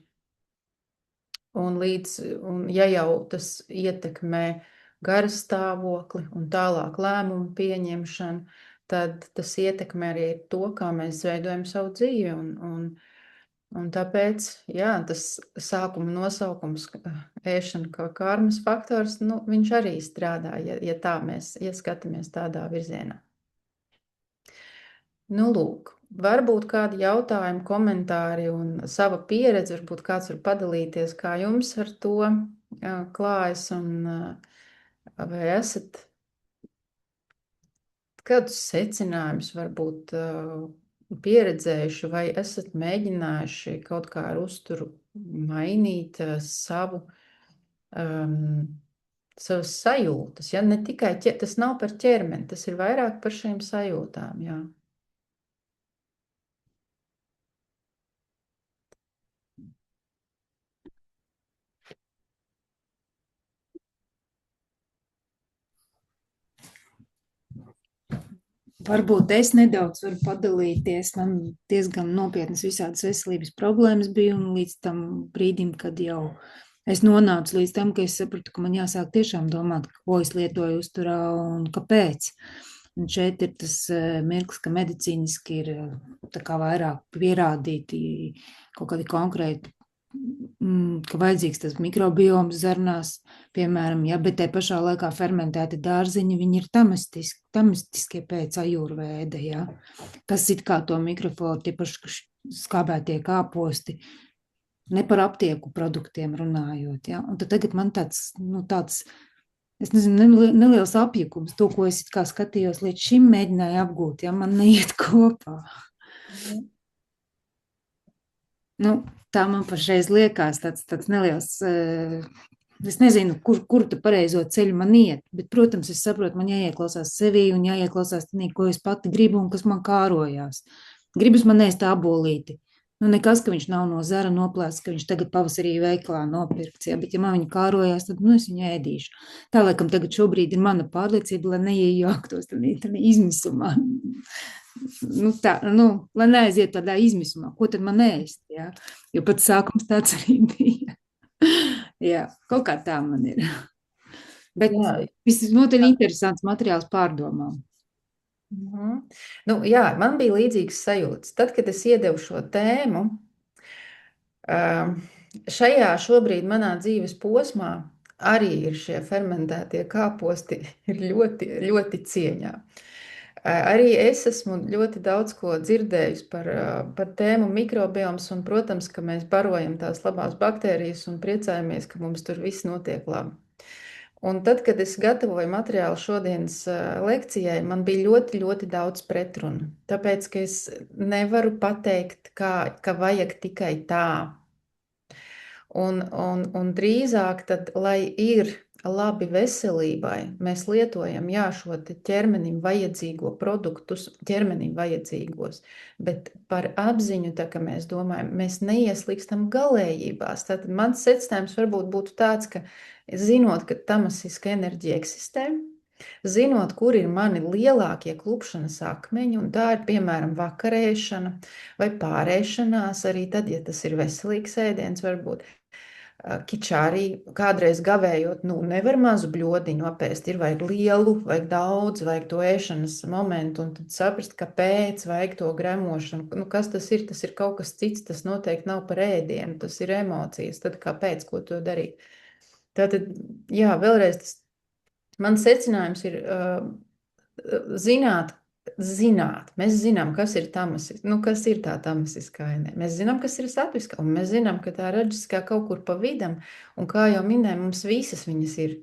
ja jau tas ietekmē garas stāvokli un tālāk lēmumu pieņemšanu, tad tas ietekmē arī to, kā mēs veidojam savu dzīvi. Un tāpēc, tas sākuma nosaukums ēšana kā karmas faktors, viņš arī strādā, ja tā mēs ieskatāmies tādā virzienā. Lūk, varbūt kādi jautājumi, komentāri un sava pieredze, varbūt kāds var padalīties, kā jums ar to klājas, un vai esat kādus secinājumus varbūt pieredzējuši, vai esat mēģinājuši kaut kā ar uzturu mainīt savas sajūtas, ne tikai tas nav par ķermeni, tas ir vairāk par šīm sajūtām, Varbūt es nedaudz varu padalīties. Man diezgan nopietnas visādas veselības problēmas bija, un līdz tam brīdim, kad jau es nonācu līdz tam, ka es sapratu, ka man jāsāk tiešām domāt, ko es lietoju uzturā un kāpēc. Un šeit ir tas mirklis, ka medicīniski ir tā kā vairāk pierādīti kaut kādi konkrēti, ka vajadzīgs tas mikrobioms zarnās, piemēram, bet te pašā laikā fermentēti dārziņi, viņi ir tamistiskie pēc ajurvēda, kas it kā to mikrofloru, tie paši skābētie kāposti, ne par aptieku produktiem runājot. Ja? Un tad tagad man tāds, es nezinu, neliels apjukums, to, ko es it kā skatījos līdz šim mēģināju apgūt, ja man neiet kopā. Nu, tā man pašreiz liekas tāds neliels, es nezinu, kur tu pareizo ceļu man iet, bet, protams, es saprotu, man jāieklausās sevī un jāieklausās tādā, ko es pati gribu un kas man kārojās. Gribas man ēst abolīti. Nu, nekas, ka viņš nav no zara noplēsts, ka viņš tagad pavasarī veiklā nopirkts, ja, bet ja man viņa kārojās, tad, es viņu ēdīšu. Tā, laikam, tagad šobrīd ir mana pārliecība, lai neiejauktos tādā izmisumā. Lai neaiziet tādā izmisumā, ko tad man ēst, ja? Jo pats sākums tāds arī bija. Jā, kaut kā tā man ir. Bet viss noteļ interesants materiāls pārdomām. Jā, man bija līdzīgs sajūtas. Tad, kad es iedevu šo tēmu, šobrīd manā dzīves posmā arī ir šie fermentētie kāposti ir ļoti, ļoti cieņā. Arī es esmu ļoti daudz ko dzirdējusi par tēmu mikrobioms, un, protams, ka mēs barojam tās labās baktērijas un priecājamies, ka mums tur viss notiek labi. Un tad, kad es gatavoju materiālu šodienas lekcijai, man bija ļoti, ļoti daudz pretrunu. Tāpēc, ka es nevaru pateikt, ka vajag tikai tā. Un drīzāk tad, lai ir labi veselībai, mēs lietojam šo ķermenim vajadzīgo produktus, ķermenim vajadzīgos, bet par apziņu, tā kā mēs domājam, mēs neieslīgstam galējībās. Tātad mans secinājums varbūt būtu tāds, ka zinot, ka tamasiska enerģija eksistē, zinot, kur ir mani lielākie klupšanas akmeņi, un tā ir, piemēram, vakarēšana vai pārēšanās, arī tad, ja tas ir veselīgs ēdiens, varbūt kičārī, kādreiz gavējot, nevar mazu bļodiņu apēst, ir vajag lielu, vajag daudz, vajag to ēšanas momentu, un tad saprast, kāpēc vajag to gremošanu. Kas tas ir? Tas ir kaut kas cits, tas noteikti nav par ēdienu, tas ir emocijas, tad kāpēc, ko to darīt? Tātad, vēlreiz tas mans secinājums ir zināt, mēs zinām, kas ir tamasiskā, kas ir tā tamasiskā enerģija. Mēs zinām, kas ir satviskā, un mēs zinām, ka tā raģiskā kaut kur pa vidam, un kā jau minēju, mums visas viņas ir,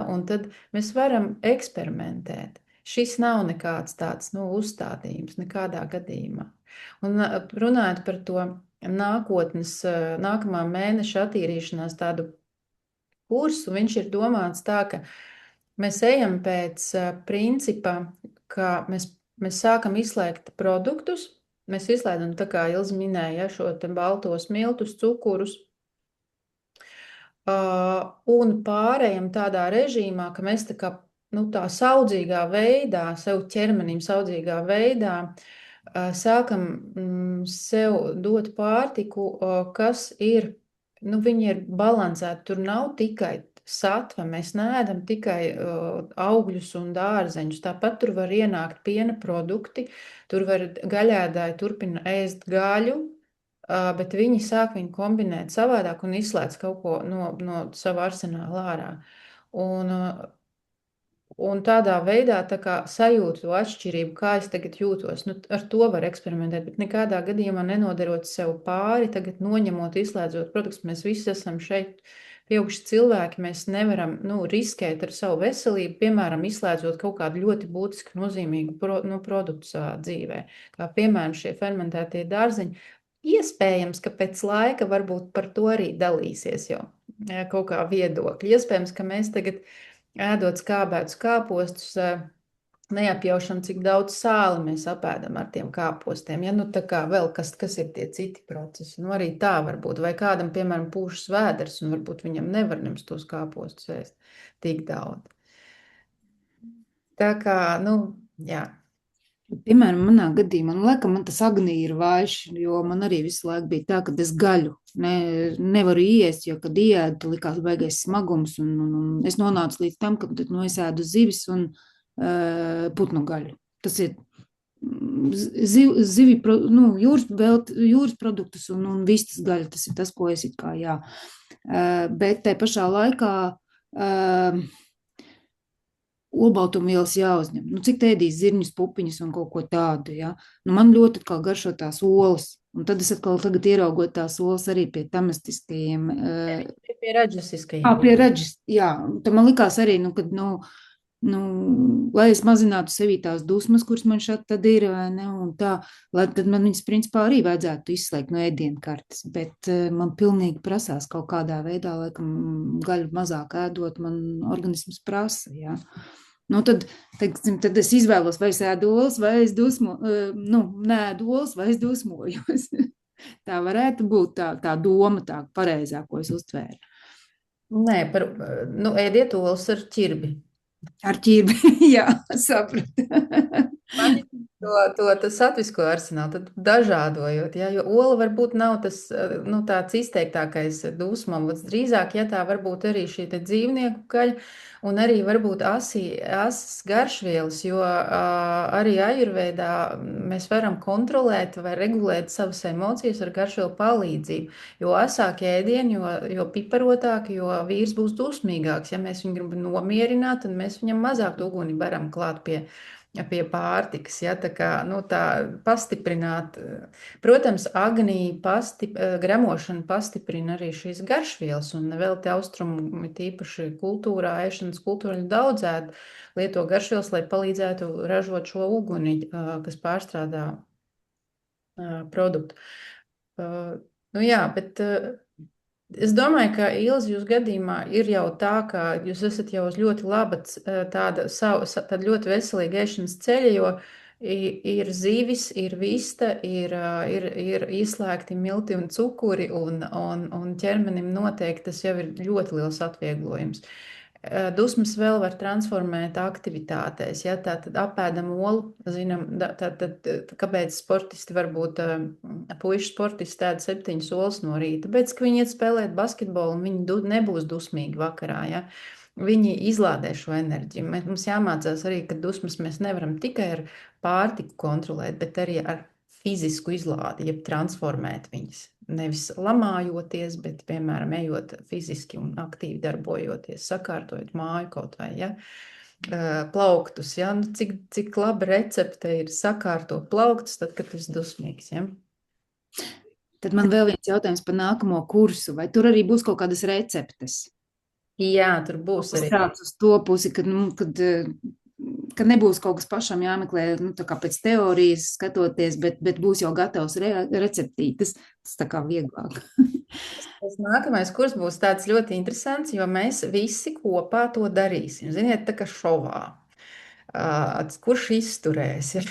un tad mēs varam eksperimentēt. Šis nav nekāds tāds, uzstādījums nekādā gadījumā. Un runājot par to nākamā mēneša attīrīšanās tādu kursu, viņš ir domāts tā, ka mēs ejam pēc principa, ka mēs sākam izslēgt produktus, mēs izslēdzam, tā kā Ilze minēja, šo te baltos miltus, cukurus, un pārējam tādā režīmā, ka mēs tā saudzīgā veidā, sev ķermenim saudzīgā veidā, sākam sev dot pārtiku, kas ir, viņi ir balansēti, tur nav tikai satva, mēs neēdam tikai augļus un dārzeņus, tāpat tur var ienākt piena produkti, tur var gaļēdāji turpina ēst gaļu, bet viņi sāk viņu kombinēt savādāk un izslēdz kaut ko no sava arsenāla ārā. Un tādā veidā sajūtu to atšķirību, kā es tagad jūtos. Ar to var eksperimentēt, bet nekādā gadījumā nenodarot sev pāri, tagad noņemot, izslēdzot produktus. Mēs visi esam šeit pieauguši cilvēki, mēs nevaram riskēt ar savu veselību, piemēram, izslēdzot kaut kādu ļoti būtisku nozīmīgu produktu savā dzīvē, kā piemēram šie fermentētie dārzeņi. Iespējams, ka pēc laika varbūt par to arī dalīsies jau kaut kā viedokļi. Iespējams, ka mēs tagad ēdot skābētus kāpostus, neapjaušam, cik daudz sāli mēs apēdam ar tiem kāpostiem. Tā kā vēl kas ir tie citi procesi. Arī tā var būt. Vai kādam, piemēram, pūšas vēders, un varbūt viņam nevar nemaz tos kāpostus ēst tik daudz. Tā kā, jā. Piemēram, manā gadījumā, laikam man tas agnī ir vājš, jo man arī visu laiku bija tā, ka es gaļu nevaru iest, jo, kad ieēdu, likās baigais smagums, un es nonācu līdz tam, ka es ēdu zivis un putnu gaļu. Tas ir jūras produktus un vistas gaļa, tas ir tas, ko es it kā, jā. Bet tai pašā laikā olbaltumvielas jāuzņem. Cik ēdīs zirņus, pupiņus un kaut ko tādu, ja? Man ļoti atkal garšo tās olas. Un tad es atkal tagad ieraugot tās olas arī pie tamistiskajiem Pie raģisiskajiem. pie raģis, jā, tad man likās arī, kad, lai es mazinātu sevī tās dusmas, kuras man šeit tad ir, vai ne, un tā, lai tad man viņas principā arī vajadzētu izslēgt no ēdienkartes, bet man pilnīgi prasās kaut kādā veidā, laikam, gaļu mazāk ēdot, man organisms prasa, jā. Tad es izvēlos, vai es ēdu olas, vai es neēdu olas, vai es dusmojos. Tā varētu būt tā doma, tā pareizā, ko es uztvēru. Nē, ēdiet olas ar ķirbi. Ar ķirbi, jā, sapratu. Tas atvisko arsenālu, tad dažādojot, ja, jo ola varbūt nav tas, tāds izteiktākais dusmavots, drīzāk, ja tā varbūt arī šī te dzīvnieku gaļa, un arī varbūt asas garšvielas, jo arī ajurveidā mēs varam kontrolēt vai regulēt savas emocijas ar garšvielu palīdzību, jo asāk ēdieni, jo piparotāk, jo vīrs būs dusmīgāks, ja mēs viņu gribam nomierināt, tad mēs viņam mazāk uguni varam klāt pie pārtikas, ja, tā kā, tā pastiprināt. Protams, agnī gremošana pastiprina arī šīs garšvielas, un vēl te austrumu, tīpaši kultūrā, ēšanas kultūrā daudz lieto garšvielas, lai palīdzētu ražot šo uguni, kas pārstrādā produktu. Jā, bet es domāju, ka Ilze, jūs gadījumā ir jau tā, ka jūs esat jau uz ļoti laba tāda ļoti veselīga ēšanas ceļa, jo ir zivis, ir vista, ir izslēgti milti un cukuri, un ķermenim noteikti tas jau ir ļoti liels atvieglojums. Dusmas vēl var transformēt aktivitātēs, ja tātad apēdam olu, zinām, kāpēc sportisti varbūt puiši sportisti ēd 7 olas no rīta, tāpēc, ka viņi iet spēlēt basketbolu un viņi nebūs dusmīgi vakarā, ja. Viņi izlādē šo enerģiju. Mums jāmācās arī, ka dusmas mēs nevaram tikai ar pārtiku kontrolēt, bet arī ar fizisku izlādi, jeb transformēt viņas. Nevis lamājoties, bet, piemēram, ejot fiziski un aktīvi darbojoties, sakārtojot māju kaut vai, ja, plauktus, ja, cik laba recepte ir sakārtot plauktus, tad, kad tu esi dusmīgs, ja. Tad man vēl viens jautājums par nākamo kursu, vai tur arī būs kaut kādas receptes? Jā, tur būs arī. Tāds uz to pusi, kad nebūs kaut kas pašam jāmeklē, tā kā pēc teorijas skatoties, bet būs jau gatavs receptītes, tas tā kā vieglāk. Tas nākamais kurs būs tāds ļoti interesants, jo mēs visi kopā to darīsim. Ziniet, tā kā šovā. Kurš izturēs? Ja?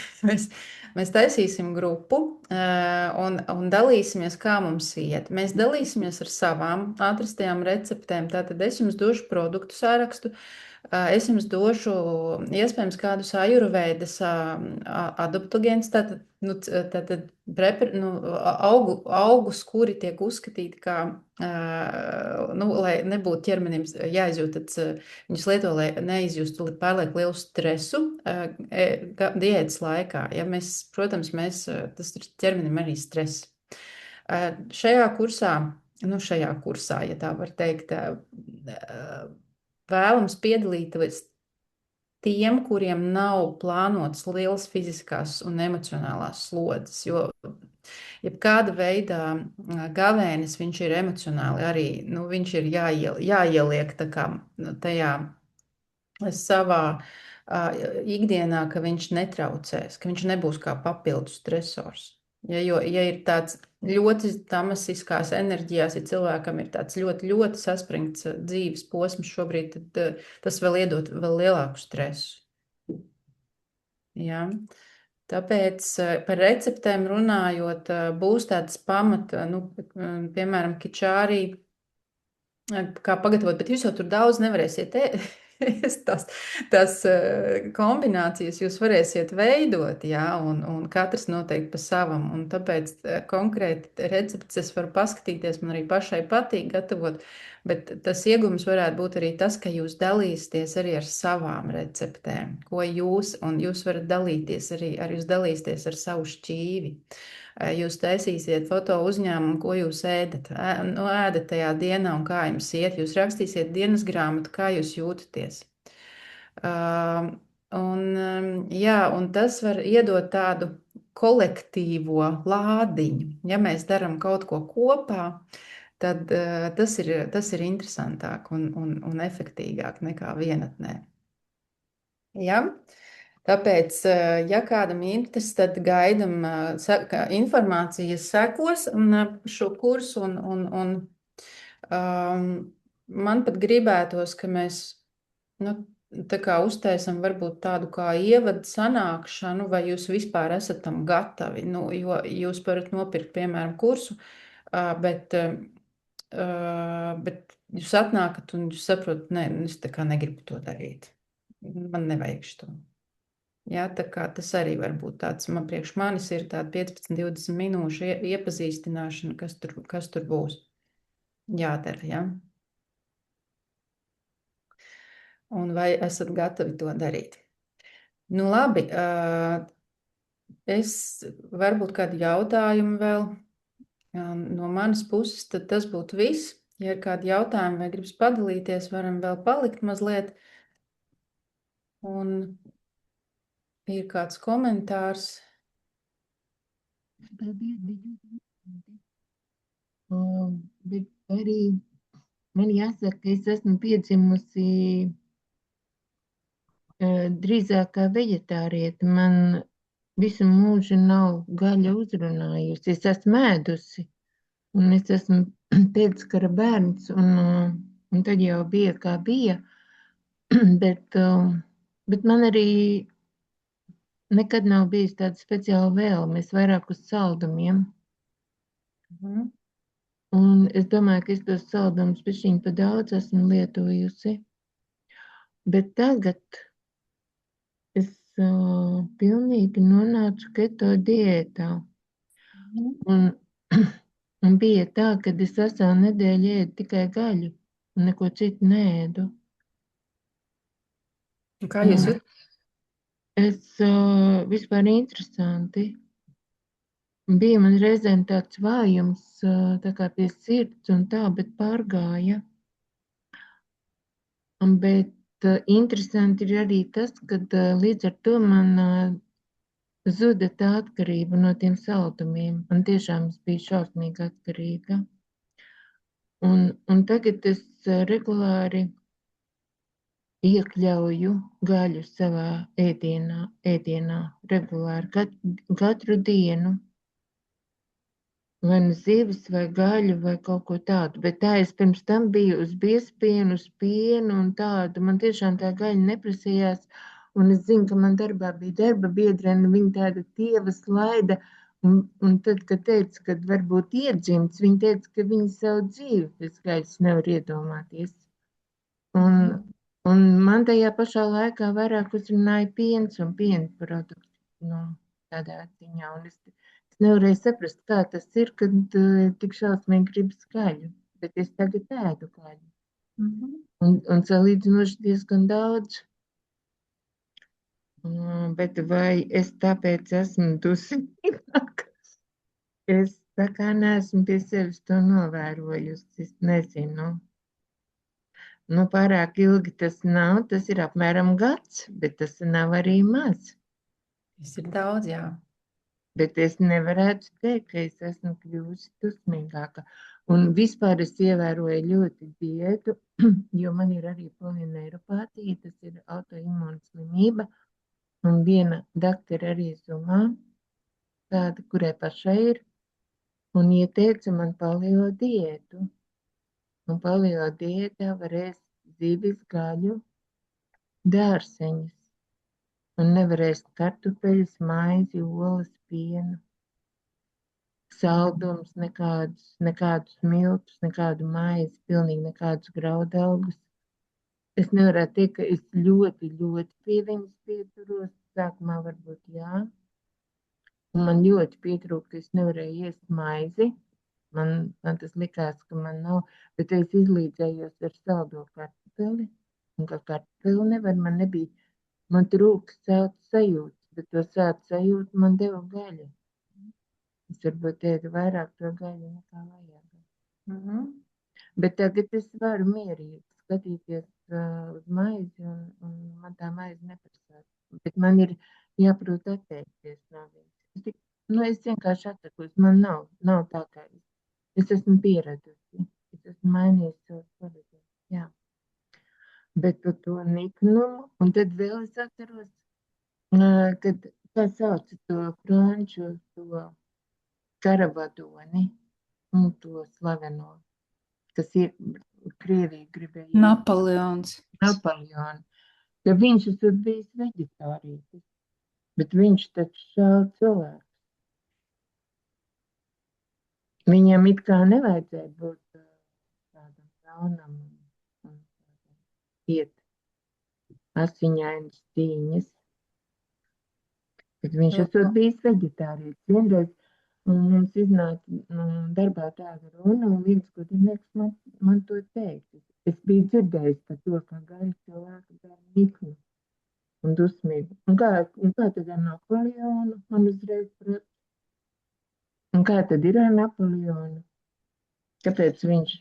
Mēs taisīsim grupu un dalīsimies, kā mums iet. Mēs dalīsimies ar savām atrastajām receptēm. Tātad es jums došu produktu sārakstu. Es jums došu iespējams kādus ajurvēdas adaptogēnus, tātad augus, kuri tiek uzskatīti kā, lai nebūtu ķermenim jāizjūt, tad viņus lieto, lai neizjustu pārlieku lielu stresu diētas laikā. Ja protams, tas ir ķermenim arī stress. Šajā kursā, ja tā var teikt, vēlams piedalīties tiem, kuriem nav plānotas lielas fiziskās un emocionālās slodzes, jo jebkāda veida gavēnis, viņš ir emocionāli arī, viņš ir jāieliek tā kā tajā savā ikdienā, ka viņš netraucēs, ka viņš nebūs kā papildus stresors. Ja ir tāds ļoti tamasiskās enerģijās, ja cilvēkam ir tāds ļoti, ļoti saspringts dzīves posms šobrīd, tad tas vēl iedot vēl lielāku stresu. Ja. Tāpēc par receptēm runājot, būs tāds pamata, piemēram, kičārī, kā pagatavot, bet jūs jau tur daudz nevarēsiet tās kombinācijas jūs varēsiet veidot, jā, un katrs noteikti pa savam, un tāpēc konkrēti receptes es varu paskatīties, man arī pašai patīk gatavot, bet tas iegums varētu būt arī tas, ka jūs dalīsieties arī ar savām receptēm, un jūs varat dalīties arī, jūs dalīsieties ar savu šķīvi. Jūs taisīsiet foto uzņēmumu, ko jūs ēdat tajā dienā un kā jums iet. Jūs rakstīsiet dienas grāmatu, kā jūs jūtaties. Un tas var iedot tādu kolektīvo lādiņu. Ja mēs darām kaut ko kopā, tad tas ir interesantāk un efektīgāk nekā vienatnē. Ja? Tāpēc, ja kādam interesē, tad gaidam informācijas sekos šo kursu man pat gribētos, ka mēs tā kā uztaisam varbūt tādu kā ievadu sanākšanu, vai jūs vispār esat tam gatavi, jo jūs varat nopirkt, piemēram, kursu, bet jūs atnākat un jūs saprotat, nē, es tā kā negribu to darīt. Man nevajag šo. Jā, tā kā tas arī var būt tāds, priekš manis ir tāda 15-20 minūšu iepazīstināšana, kas tur būs jādara, ja? Un vai esat gatavi to darīt? Nu labi, es varbūt kādu jautājumu vēl no manas puses, tad tas būtu viss. Ja ir kādi jautājumi vai gribas padalīties, varam vēl palikt mazliet. Un ir kāds komentārs. Bet arī man jāsaka, ka es esmu piedzimusi drīzāk kā veģetārieta. Man visu mūžu nav gaļa uzrunājusi. Es esmu ēdusi, un es esmu pēckara bērns, un tad jau bija kā bija. Bet man arī nekad nav bijis tāda speciāla vēlme. Es vairāk uz saldumiem. Un es domāju, ka es tos saldumus bišķiņ pa daudz esmu lietojusi. Bet tagad es pilnīgi nonācu keto diētā. Un bija tā, ka es veselu nedēļu ēdu tikai gaļu un neko citu neēdu. Kā jūs jūtat? Es vispār interesanti. Bija man reizēm tāds vājums, tā kā pie sirds un tā, bet pārgāja. Bet interesanti ir arī tas, ka līdz ar to man zuda tā atkarība no tiem saldumiem. Man tiešām es biju šausmīgi atkarīga. Un tagad es regulāri iekļauju gaļu savā ēdienā regulāri katru dienu. Vai nu zivis, vai gaļu, vai kaut ko tādu. Bet tā es pirms tam biju uz biespienu, uz pienu un tādu. Man tiešām tā gaļa neprasījās. Un es zinu, ka man darbā bija darba biedrene, viņa tāda tieva slaida. Un tad, kad teica, ka varbūt iedzimts, viņa teica, ka viņa savu dzīvi pēc gaļas nevar iedomāties. Un man tajā pašā laikā vairāk uzrunāja piens un piena produkti. Tādā ziņā. Un es nevarēju saprast, kā tas ir, kad tik šausmīgi gribas gaļu. Bet es tagad ēdu gaļu. Un salīdzinoši diezgan daudz. Bet vai es tāpēc esmu dusmīgāka? Es tā kā neesmu pie sevis to novērojusi. Es nezinu. Pārāk ilgi tas nav. Tas ir apmēram gads, bet tas nav arī maz. Tas ir daudz, jā. Bet es nevarētu teikt, ka es esmu kļuvusi dusmīgāka. Un vispār es ievēroju ļoti diētu, jo man ir arī polineiropātija, tas ir autoimūna slimība. Un viena daktara arī zumā, tāda, kurai pašai ir, un ieteica man paleo diētu. Un paleo diētā var ēst zivis, gaļu, dārseņus. Un nevarēs kartupeļus, maizi, olas, pienu, saldums, nekādus miltus, nekādu maizi, pilnīgi nekādus graudaugus. Es nevarētu teikt, ka es ļoti, ļoti pie viņas pieturos. Sākumā varbūt jā. Un man ļoti pietrūka, ka es nevarēju iest maizi. Man tas likās, ka man nav, bet es izlīdzējos ar saldo kartupeli. Un kā kartupeli nevar, man trūks sāta sajūtas, bet to sāta sajūtu man deva gaļa. Es varbūt ēdu vairāk to gaļu nekā vajag. Bet tagad es varu mierīgi skatīties uz maizi, un man tā maize neprasās. Bet man ir jāprot atteikties no viņas. Nu, es vienkārši atsakos. Man nav tā, ka es esmu pieradusi. Es esmu mainījis savu paradību. Jā. Bet par to niknumu, un tad vēl es atceros, kad tā sauca to franču, to karavadoni, un to slaveno, kas ir Krievija gribēja Napoleons. Napoleonu, ka viņš esot bijis veģetārītis, bet viņš taču šāva cilvēku. Viņam it kā nevajadzēja būt tādam ļaunam un iet asiņainas cīņas, bet viņš esot bijis veģetārītis. Vienreiz mums iznāca darbā tāda runa, un viens godinieks man to teica. Es biju dzirdējis par to, ka gaļa cilvēku dara niknu un dusmīgu. Un kā tad ar Napoleonu? Man uzreiz prāt. Un kā tad ir ar Napoleonu? Kāpēc viņš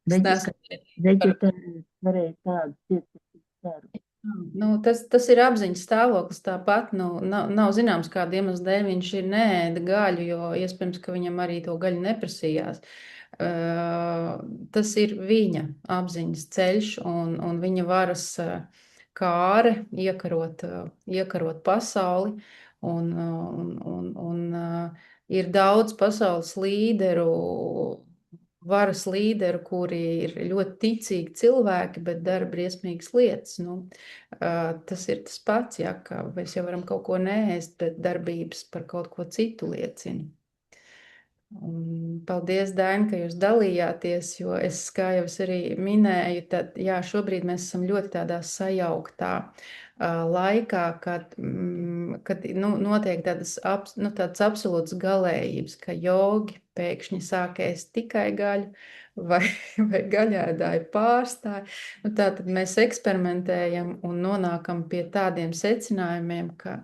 veģetārītis varēja tādu cietsirdīgu daru? Nu, tas ir apziņas stāvoklis tāpat. Nu, nav zināms, kāda iemesla dēļ viņš ir neēda gaļu, jo iespējams, ka viņam arī to gaļu neprasījās. Tas ir viņa apziņas ceļš un viņa varas kāre iekarot pasauli. Un ir daudz pasaules līderu, varas līderu, kuri ir ļoti ticīgi cilvēki, bet dara briesmīgas lietas. Nu, tas ir tas pats, ja, ka mēs jau varam kaut ko neēst, bet darbības par kaut ko citu liecina. Un paldies, Daina, ka jūs dalījāties, jo es, kā jau es arī minēju, tad jā, šobrīd mēs esam ļoti tādā sajauktā laikā, kad notiek tādas absolūtas galējības, ka jogi pēkšņi sāk ēst tikai gaļu vai gaļēdāju pārstāju. Nu, tātad mēs eksperimentējam un nonākam pie tādiem secinājumiem, ka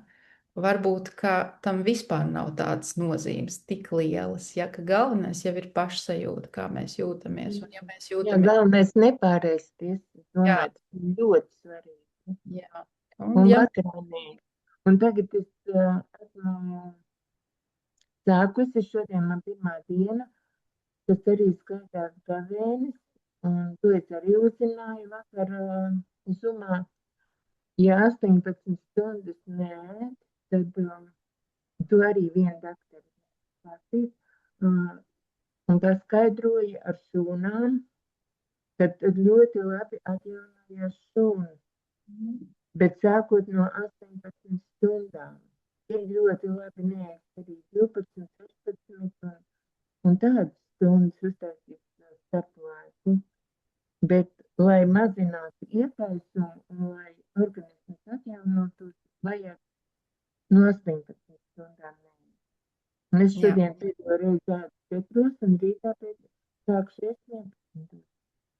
varbūt, ka tam vispār nav tādas nozīmes tik lielas, ja ka galvenais jau ir pašsajūta, kā mēs jūtamies. Un ja mēs Jā, jūtamies... galvenais nepārēsties. Es domāju, tas ir ļoti svarīgi. Jā. Un vakarānīgi. Un tagad es esmu sākusi, šodien man pirmā diena, tas arī skaitās gavēnis, un to es arī uzzināju vakar Zumā. Ja 18 stundas neēd, tad to arī viena daktere sāstīt. Un tā skaidroja ar šūnām, kad ļoti labi atjaunojās šūnas. Bet sākot no 18 stundām, ir ļoti labi neēst arī 12, 16 un tādas stundas uztaisīt starplaiku. Bet, lai mazinātu iekaisumu un lai organisms atjaunotos, vajag no 18 stundām neēst. Un es šodien pēdējo reizi ēdu 4 un rītā sākšu ēst 11.